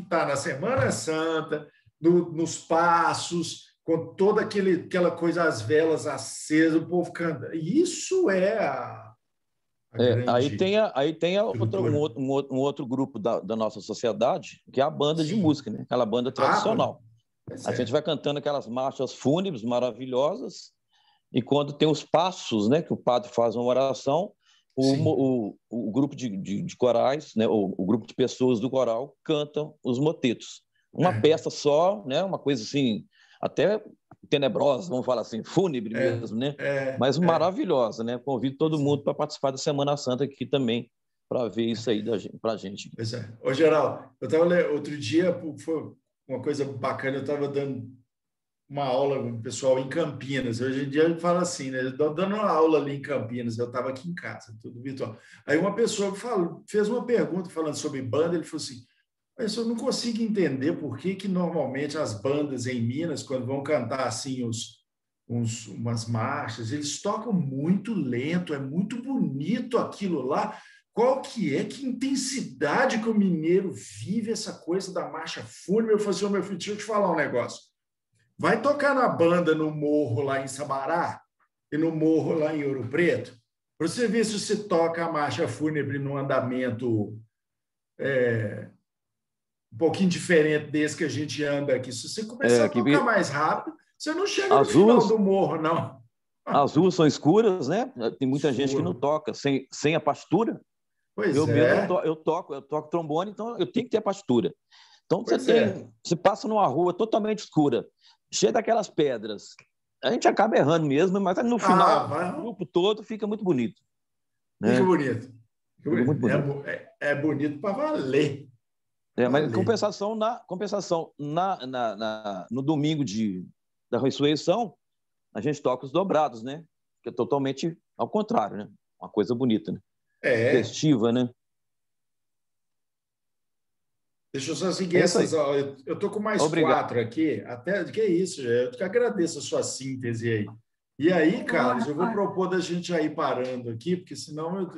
estar na Semana Santa, nos passos, com toda aquela coisa, as velas acesas, o povo canta. Isso é a aí tem um outro grupo da nossa sociedade, que é a banda de música, né? Aquela banda tradicional. A gente vai cantando aquelas marchas fúnebres maravilhosas, e quando tem os passos, né, que o padre faz uma oração, o grupo de corais, né, o grupo de pessoas do coral cantam os motetos. Uma peça só, né, uma coisa assim, até tenebrosa, vamos falar assim, fúnebre mesmo, né? Mas maravilhosa, né? Convido todo mundo para participar da Semana Santa aqui também, para ver isso aí para a gente. Pois é. Ô, Geraldo, eu estava outro dia, foi uma coisa bacana, eu estava dando uma aula com o pessoal em Campinas. Hoje em dia ele fala assim, né? Estou dando uma aula ali em Campinas, eu estava aqui em casa, tudo virtual. Aí uma pessoa fez uma pergunta falando sobre banda, ele falou assim, mas eu não consigo entender por que normalmente as bandas em Minas, quando vão cantar assim umas marchas, eles tocam muito lento, é muito bonito aquilo lá. Qual que intensidade que o mineiro vive essa coisa da marcha fúnebre? Eu falei assim, meu filho, deixa eu te falar um negócio. Vai tocar na banda no morro lá em Sabará e no morro lá em Ouro Preto, para você ver se você toca a marcha fúnebre num andamento um pouquinho diferente desse que a gente anda aqui. Se você começar a tocar mais rápido, você não chega no final do morro, não. As ruas são escuras, né? Tem muita gente que não toca sem a partitura. Eu toco trombone, então eu tenho que ter a partitura. Então você passa numa rua totalmente escura, cheia daquelas pedras. A gente acaba errando mesmo, mas no final o grupo todo fica muito bonito. Né? Fica bonito. Muito bonito. É bonito para valer. Mas em compensação, no domingo da ressurreição, a gente toca os dobrados, né? Que é totalmente ao contrário, né? Uma coisa bonita, né? Festiva, né? Deixa eu só seguir essas. Eu estou com mais 4 aqui. Até que é isso, eu te agradeço a sua síntese aí. E aí, Carlos, eu vou propor da gente aí parando aqui, porque senão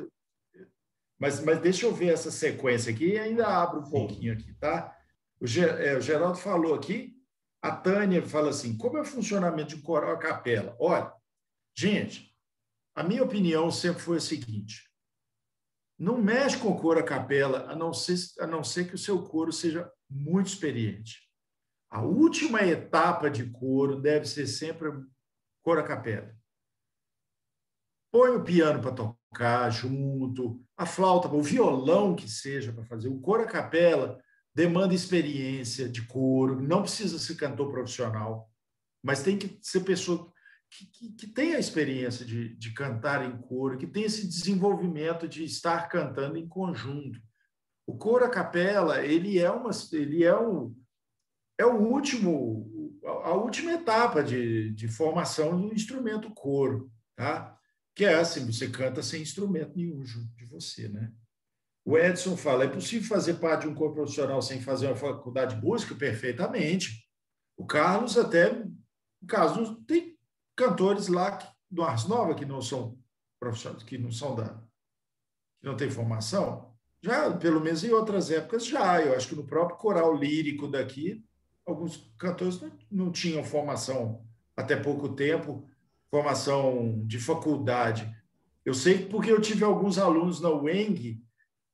Mas deixa eu ver essa sequência aqui e ainda abro um pouquinho aqui, tá? O Geraldo falou aqui, a Tânia fala assim, como é o funcionamento de um coral a capela? Olha, gente, a minha opinião sempre foi a seguinte, não mexe com coro a capela, a não ser que o seu coro seja muito experiente. A última etapa de coro deve ser sempre coro a capela. Põe o piano para tocar junto, a flauta, o violão que seja para fazer. O coro a capela demanda experiência de coro, não precisa ser cantor profissional, mas tem que ser pessoa que tenha a experiência de cantar em coro, que tenha esse desenvolvimento de estar cantando em conjunto. O coro a capela, a última etapa de formação do instrumento coro, tá? Que é assim, você canta sem instrumento nenhum junto de você, né? O Edson fala, é possível fazer parte de um coro profissional sem fazer uma faculdade de música? Perfeitamente. O Carlos tem cantores lá do Ars Nova que não são profissionais, que não têm formação. Já, pelo menos em outras épocas, eu acho que no próprio coral lírico daqui, alguns cantores não tinham formação até pouco tempo, formação de faculdade. Eu sei porque eu tive alguns alunos na UENG,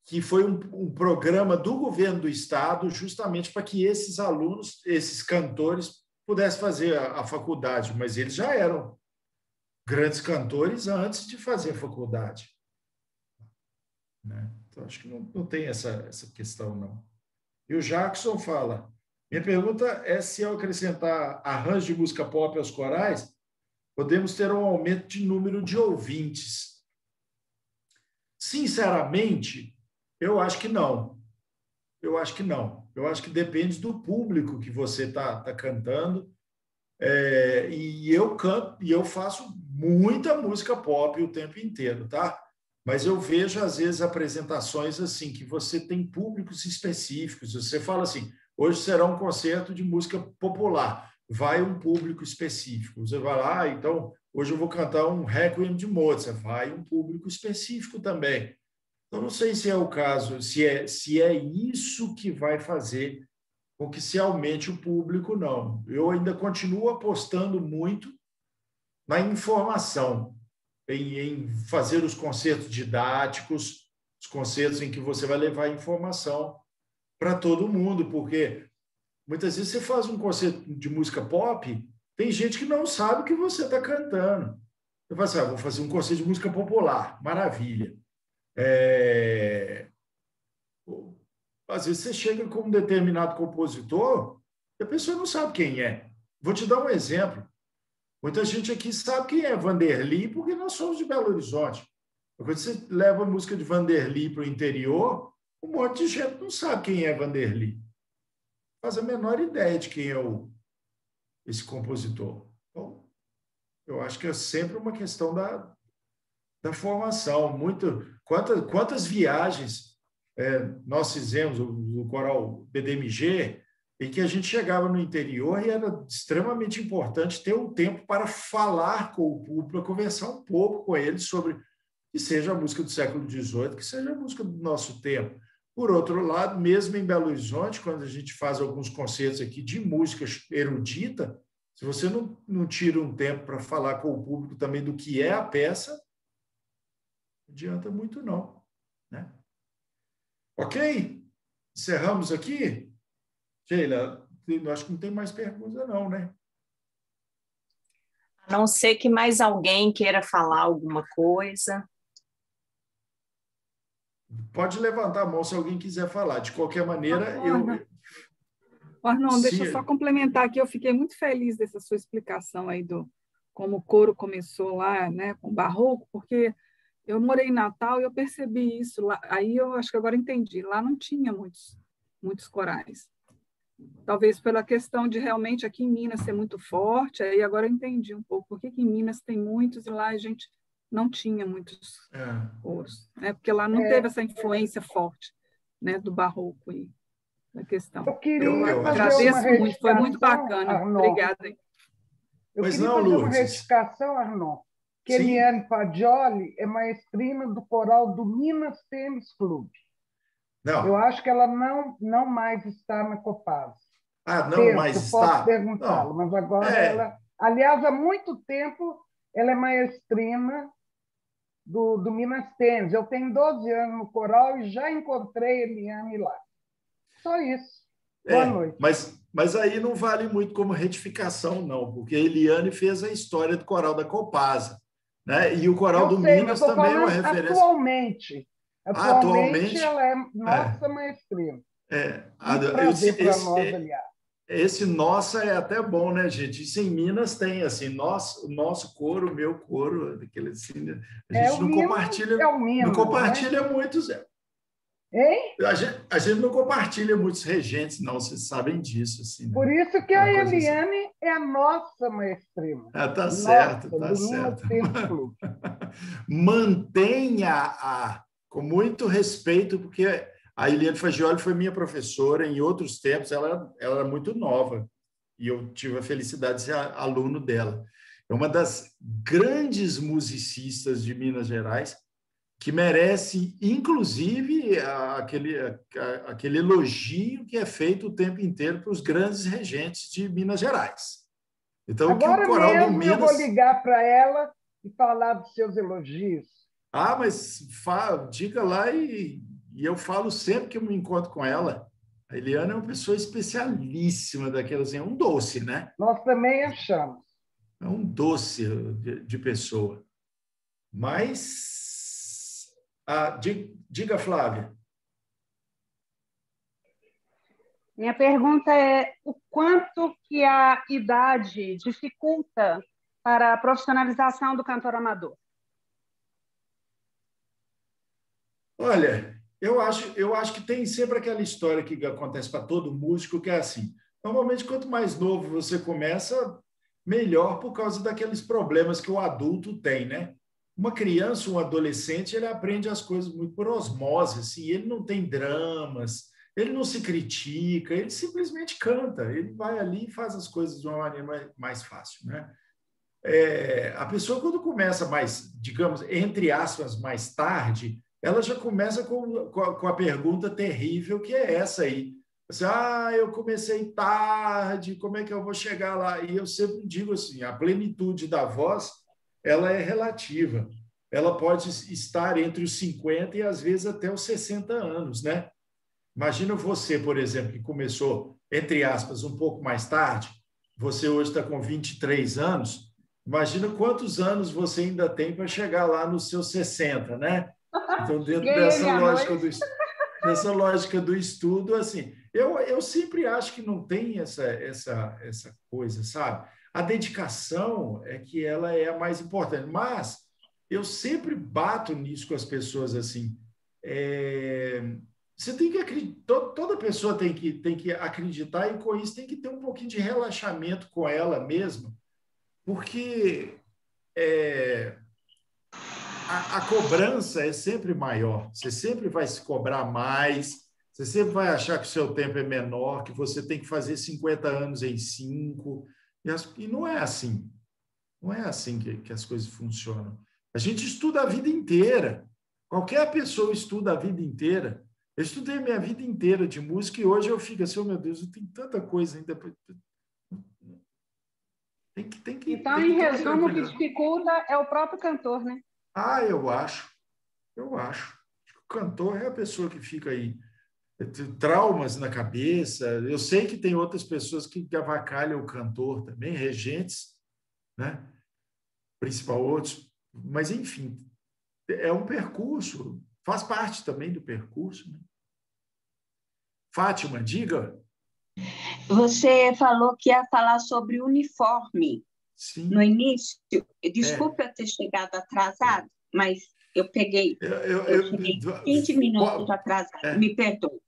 que foi um programa do governo do estado justamente para que esses alunos, esses cantores, pudessem fazer a faculdade, mas eles já eram grandes cantores antes de fazer a faculdade. Né? Então, acho que não tem essa questão, não. E o Jackson fala, minha pergunta é se ao acrescentar arranjo de música pop aos corais, podemos ter um aumento de número de ouvintes. Sinceramente, eu acho que não. Eu acho que não. Eu acho que depende do público que você está cantando. E eu canto, e eu faço muita música pop o tempo inteiro, tá? Mas eu vejo, às vezes, apresentações assim, que você tem públicos específicos. Você fala assim, hoje será um concerto de música popular. Vai um público específico. Você vai lá, então, hoje eu vou cantar um Requiem de Mozart. Vai um público específico também. Então, não sei se é o caso, se é isso que vai fazer com que se aumente o público, não. Eu ainda continuo apostando muito na informação, em fazer os concertos didáticos, os concertos em que você vai levar informação para todo mundo, porque muitas vezes você faz um concerto de música pop, tem gente que não sabe o que você está cantando. Você fala assim, vou fazer um concerto de música popular, maravilha. Às vezes você chega com um determinado compositor e a pessoa não sabe quem é. Vou te dar um exemplo. Muita gente aqui sabe quem é Vanderly, porque nós somos de Belo Horizonte. Quando você leva a música de Vanderly para o interior, um monte de gente não sabe quem é Vanderly. Não faz a menor ideia de quem é esse compositor. Então, eu acho que é sempre uma questão da formação. Quantas viagens nós fizemos, o coral BDMG, em que a gente chegava no interior e era extremamente importante ter um tempo para falar com o público, para conversar um pouco com eles sobre que seja a música do século XVIII, que seja a música do nosso tempo. Por outro lado, mesmo em Belo Horizonte, quando a gente faz alguns concertos aqui de música erudita, se você não tira um tempo para falar com o público também do que é a peça, não adianta muito não, né? Ok? Encerramos aqui? Sheila, acho que não tem mais perguntas não, né? A não ser que mais alguém queira falar alguma coisa. Pode levantar a mão se alguém quiser falar. De qualquer maneira, Arnon, deixa eu só complementar aqui. Eu fiquei muito feliz dessa sua explicação aí do como o coro começou lá, né, com o barroco, porque eu morei em Natal e eu percebi isso lá. Aí eu acho que agora entendi. Lá não tinha muitos corais. Talvez pela questão de realmente aqui em Minas ser muito forte, aí agora eu entendi um pouco por que em Minas tem muitos e lá a gente não tinha muitos coros, né? Porque lá não teve essa influência forte, né, do barroco aí, da questão. Eu agradeço muito, foi muito bacana. Arnon. Obrigada. Eu queria fazer uma retificação, Arnon, que Eliane Fagioli é maestrina do coral do Minas Tênis Clube. Não. Eu acho que ela não mais está na Copasa. Não mais está? Posso perguntá-lo, mas agora ela... Aliás, há muito tempo ela é maestrina do Minas Tênis. Eu tenho 12 anos no coral e já encontrei a Eliane lá. Só isso. Boa noite. Mas aí não vale muito como retificação, não, porque a Eliane fez a história do coral da Copasa, né? E o coral do Minas também é uma referência. Atualmente ela é nossa maestrina. Prazer para nós, aliás. Esse nossa é até bom, né, gente? Isso em Minas tem, assim, nosso coro, meu coro, aquele assim, a gente não compartilha, não compartilha muitos. Hein? A gente não compartilha muitos regentes, não, vocês sabem disso. Assim, né? Por isso que a Eliane assim. É a nossa maestrina. Tá certo, tá certo. Mantenha com muito respeito, porque a Eliane Fagioli foi minha professora em outros tempos, ela era muito nova, e eu tive a felicidade de ser aluno dela. É uma das grandes musicistas de Minas Gerais, que merece, inclusive, aquele elogio que é feito o tempo inteiro para os grandes regentes de Minas Gerais. Então, agora que o coral mesmo do Minas... eu vou ligar para ela e falar dos seus elogios. Mas diga lá e eu falo sempre que eu me encontro com ela. A Eliane é uma pessoa especialíssima daquelas, é um doce, né? Nós também achamos. É um doce de pessoa. Mas, diga, Flávia. Minha pergunta é o quanto que a idade dificulta para a profissionalização do cantor amador? Olha, eu acho que tem sempre aquela história que acontece para todo músico, que é assim, normalmente quanto mais novo você começa, melhor por causa daqueles problemas que o adulto tem, né? Uma criança, um adolescente, ele aprende as coisas muito por osmose, assim, ele não tem dramas, ele não se critica, ele simplesmente canta, ele vai ali e faz as coisas de uma maneira mais fácil, né? A pessoa, quando começa mais, digamos, entre aspas, mais tarde, ela já começa com a pergunta terrível que é essa aí. Assim, eu comecei tarde, como é que eu vou chegar lá? E eu sempre digo assim, a plenitude da voz, ela é relativa. Ela pode estar entre os 50 e, às vezes, até os 60 anos, né? Imagina você, por exemplo, que começou, entre aspas, um pouco mais tarde, você hoje está com 23 anos, imagina quantos anos você ainda tem para chegar lá nos seus 60, né? Então, dentro dessa lógica do estudo, assim, eu sempre acho que não tem essa coisa, sabe? A dedicação é que ela é a mais importante, mas eu sempre bato nisso com as pessoas, assim, você tem que acreditar, toda pessoa tem que acreditar e com isso tem que ter um pouquinho de relaxamento com ela mesma, porque a cobrança é sempre maior, você sempre vai se cobrar mais, você sempre vai achar que o seu tempo é menor, que você tem que fazer 50 anos em 5, e não é assim. Não é assim que as coisas funcionam. A gente estuda a vida inteira. Qualquer pessoa estuda a vida inteira. Eu estudei minha vida inteira de música e hoje eu fico assim, meu Deus, eu tenho tanta coisa ainda. Então, em resumo, o que dificulta é o próprio cantor, né? Eu acho. O cantor é a pessoa que fica aí, traumas na cabeça. Eu sei que tem outras pessoas que avacalham o cantor também, regentes, né? Principal outros, mas enfim, é um percurso, faz parte também do percurso, né? Fátima, diga. Você falou que ia falar sobre uniforme. Sim. No início. Desculpa eu ter chegado atrasado, mas eu cheguei 20 minutos atrasado, me perdoe.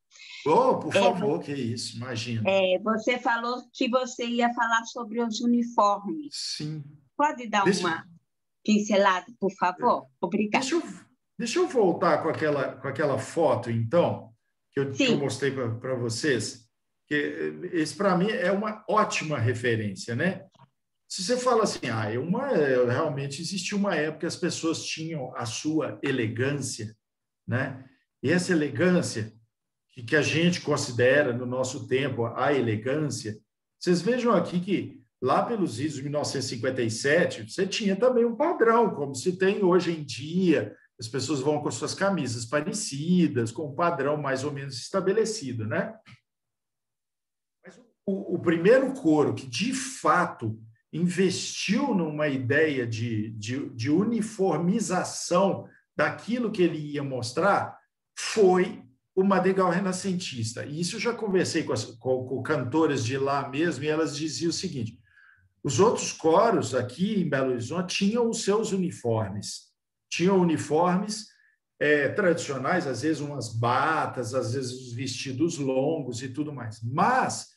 Por favor, que é isso, imagina. Você falou que você ia falar sobre os uniformes. Sim. Pode dar uma pincelada, por favor? Obrigada. Deixa eu voltar com aquela foto, então, que eu mostrei para vocês, que esse, para mim, é uma ótima referência, né? Se você fala assim, realmente existia uma época que as pessoas tinham a sua elegância, né? E essa elegância, que a gente considera, no nosso tempo, a elegância, vocês vejam aqui que lá pelos idos de 1957, você tinha também um padrão, como se tem hoje em dia, as pessoas vão com suas camisas parecidas, com um padrão mais ou menos estabelecido, né? Mas o primeiro coro que, de fato, investiu numa ideia de uniformização daquilo que ele ia mostrar foi o madrigal renascentista. E isso eu já conversei com cantoras de lá mesmo, e elas diziam o seguinte: os outros coros aqui em Belo Horizonte tinham os seus uniformes. Tinham uniformes tradicionais, às vezes umas batas, às vezes os vestidos longos e tudo mais. Mas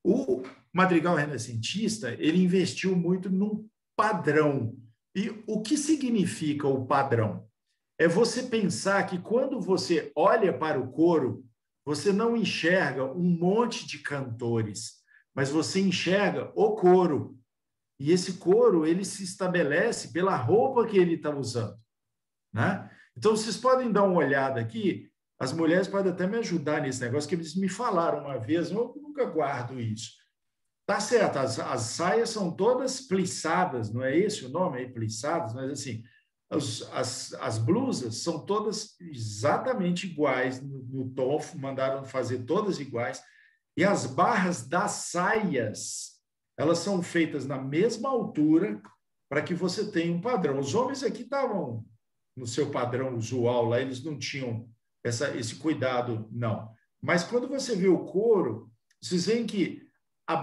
o madrigal renascentista, ele investiu muito num padrão. E o que significa o padrão? É você pensar que quando você olha para o coro, você não enxerga um monte de cantores, mas você enxerga o coro. E esse coro, ele se estabelece pela roupa que ele está usando, né? Então, vocês podem dar uma olhada aqui, as mulheres podem até me ajudar nesse negócio, que eles me falaram uma vez, eu nunca guardo isso. Tá certo, as saias são todas plissadas, não é esse o nome aí, plissadas, mas assim, as blusas são todas exatamente iguais no tom, mandaram fazer todas iguais, e as barras das saias, elas são feitas na mesma altura para que você tenha um padrão. Os homens aqui estavam no seu padrão usual, lá eles não tinham esse cuidado, não. Mas quando você vê o coro, vocês veem que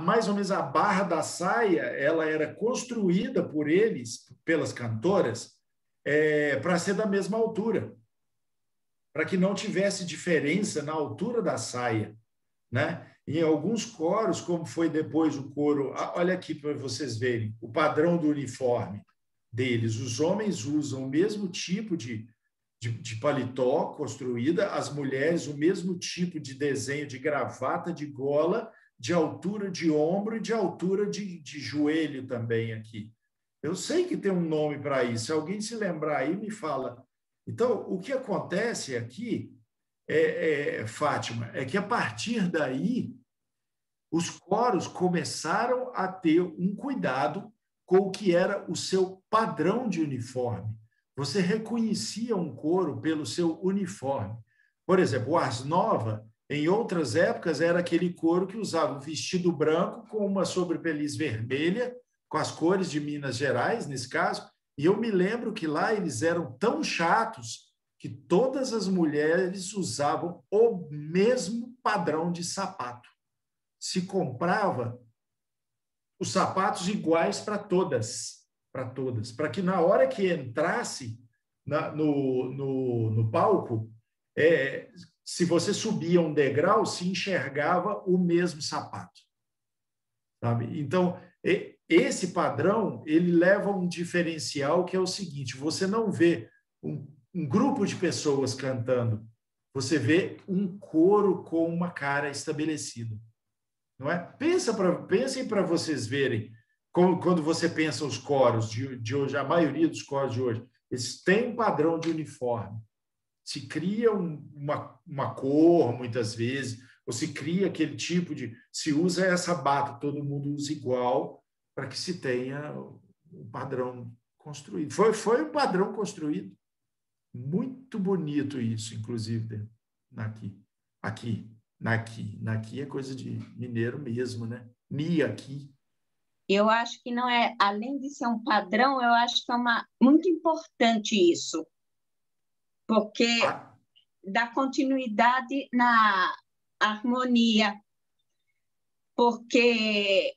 mais ou menos a barra da saia, ela era construída por eles, pelas cantoras, para ser da mesma altura, para que não tivesse diferença na altura da saia, né? Em alguns coros, como foi depois o coro, olha aqui para vocês verem o padrão do uniforme deles. Os homens usam o mesmo tipo de paletó construída, as mulheres o mesmo tipo de desenho de gravata, de gola, de altura de ombro e de altura de joelho também aqui. Eu sei que tem um nome para isso. Se alguém se lembrar aí, me fala. Então, o que acontece aqui Fátima, é que a partir daí os coros começaram a ter um cuidado com o que era o seu padrão de uniforme. Você reconhecia um coro pelo seu uniforme. Por exemplo, o Ars Nova, em outras épocas, era aquele coro que usava um vestido branco com uma sobrepeliz vermelha, com as cores de Minas Gerais, nesse caso, e eu me lembro que lá eles eram tão chatos que todas as mulheres usavam o mesmo padrão de sapato. Se comprava os sapatos iguais para todas, para que na hora que entrasse no palco, se você subia um degrau, se enxergava o mesmo sapato. Sabe? Então, esse padrão, ele leva um diferencial que é o seguinte, você não vê um grupo de pessoas cantando, você vê um coro com uma cara estabelecida. Não é? Pensem para vocês verem, quando você pensa os coros de hoje, a maioria dos coros de hoje, eles têm um padrão de uniforme. Se cria uma cor, muitas vezes, ou se cria aquele tipo de... Se usa essa bata, todo mundo usa igual, para que se tenha um padrão construído. Foi um padrão construído. Muito bonito isso, inclusive, Naqui é coisa de mineiro mesmo, né? Aqui. Eu acho que não é, além de ser um padrão, eu acho que é muito importante isso, porque dá continuidade na harmonia, porque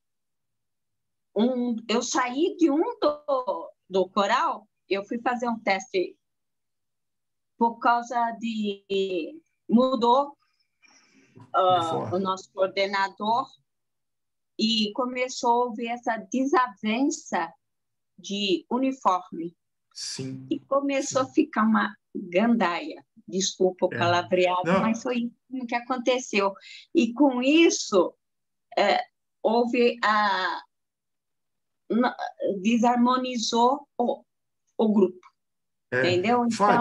eu saí de do coral, eu fui fazer um teste por causa de... Mudou o nosso coordenador e começou a ouvir essa desavença de uniforme. Sim. E começou a ficar uma gandaia. Desculpa o palavreado, mas foi isso que aconteceu. E com isso, houve desarmonizou o grupo. Entendeu? Então,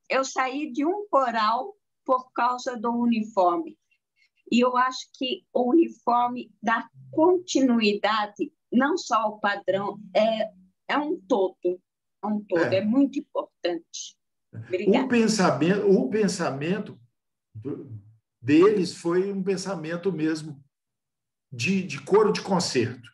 eu saí de um coral por causa do uniforme. E eu acho que o uniforme dá continuidade, não só ao padrão, é um todo. É muito importante. Obrigada. O pensamento deles foi um pensamento mesmo de coro de concerto.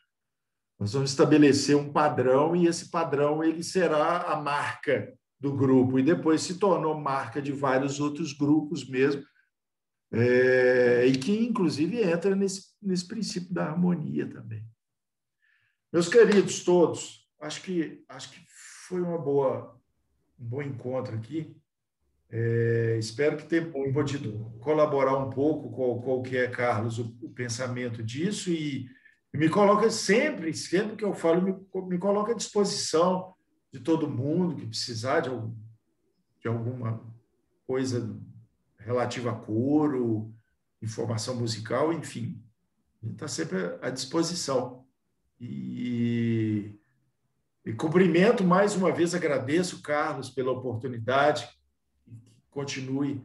Nós vamos estabelecer um padrão e esse padrão ele será a marca do grupo e depois se tornou marca de vários outros grupos mesmo, e que inclusive entra nesse princípio da harmonia também. Meus queridos todos, acho que foi um bom encontro aqui. Espero que tenha podido colaborar um pouco com o que é, Carlos, o pensamento disso e me coloca sempre que eu falo, me coloca à disposição de todo mundo que precisar de alguma coisa relativa a coro, informação musical, enfim, a gente está sempre à disposição. E cumprimento mais uma vez, agradeço, Carlos, pela oportunidade, continue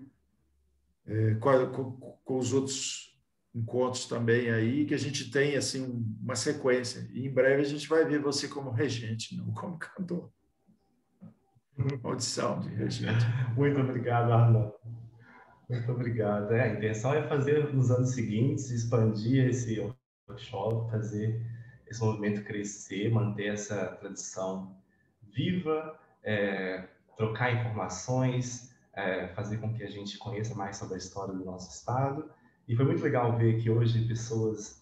com os outros encontros também aí, que a gente tem assim, uma sequência. E em breve a gente vai ver você como regente, não como cantor. Audição de regente. Muito obrigado, Arnaldo. Muito obrigado. A intenção é fazer nos anos seguintes, expandir esse workshop, fazer esse movimento crescer, manter essa tradição viva, trocar informações, fazer com que a gente conheça mais sobre a história do nosso estado. E foi muito legal ver que hoje pessoas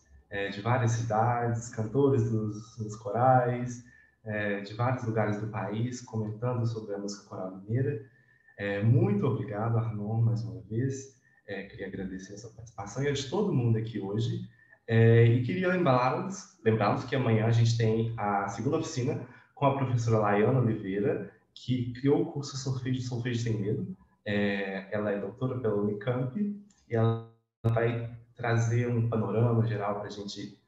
de várias cidades, cantores dos corais, de vários lugares do país, comentando sobre a música coral mineira. Muito obrigado, Arnon, mais uma vez. Queria agradecer a sua participação e a de todo mundo aqui hoje. E queria lembrá-los que amanhã a gente tem a segunda oficina com a professora Laiana Oliveira, que criou o curso Solfejo Sem Medo. Ela é doutora pela Unicamp e ela vai trazer um panorama geral para a gente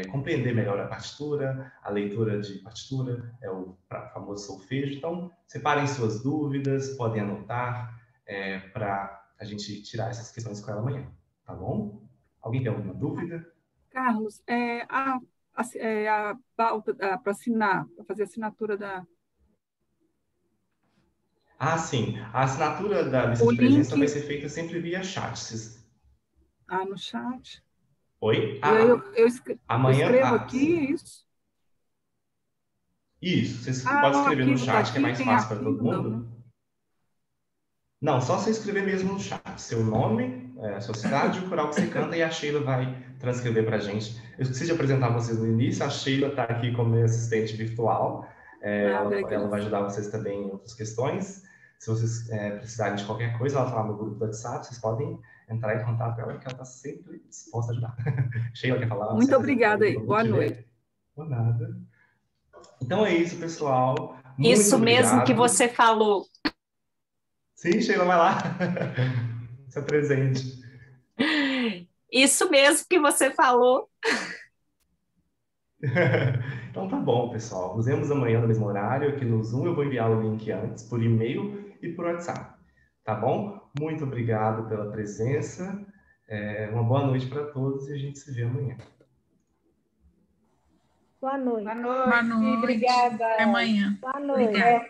compreender melhor a partitura, a leitura de partitura, o famoso solfejo. Então, separem suas dúvidas, podem anotar, para a gente tirar essas questões com ela amanhã, tá bom? Alguém tem alguma dúvida? Carlos, a pauta para assinar, para fazer a assinatura da... Sim. A assinatura da lista de presença vai ser feita sempre via chat. No chat? Oi? Eu amanhã, escrevo aqui, isso? Isso, você pode escrever no chat, que é mais fácil para todo mundo. Não, só você escrever mesmo no chat. Seu nome, sua cidade, o coral que você canta, e a Sheila vai transcrever para a gente. Eu esqueci de apresentar vocês no início, a Sheila está aqui como minha assistente virtual. Ela vai ajudar vocês também em outras questões. Se vocês precisarem de qualquer coisa, ela está lá no grupo do WhatsApp, vocês podem entrar em contato com ela, que ela está sempre disposta a ajudar. Sheila quer falar? Muito obrigada aí. Boa noite. Por nada. Então é isso, pessoal. Isso mesmo que você falou. Sim, Sheila, vai lá. Se apresente. Isso mesmo que você falou. Então tá bom, pessoal. Nos vemos amanhã no mesmo horário. Aqui no Zoom eu vou enviar o link antes, por e-mail e por WhatsApp. Tá bom? Muito obrigado pela presença. Uma boa noite para todos e a gente se vê amanhã. Boa noite. Boa noite. Obrigada. Até amanhã. Boa noite. Obrigada.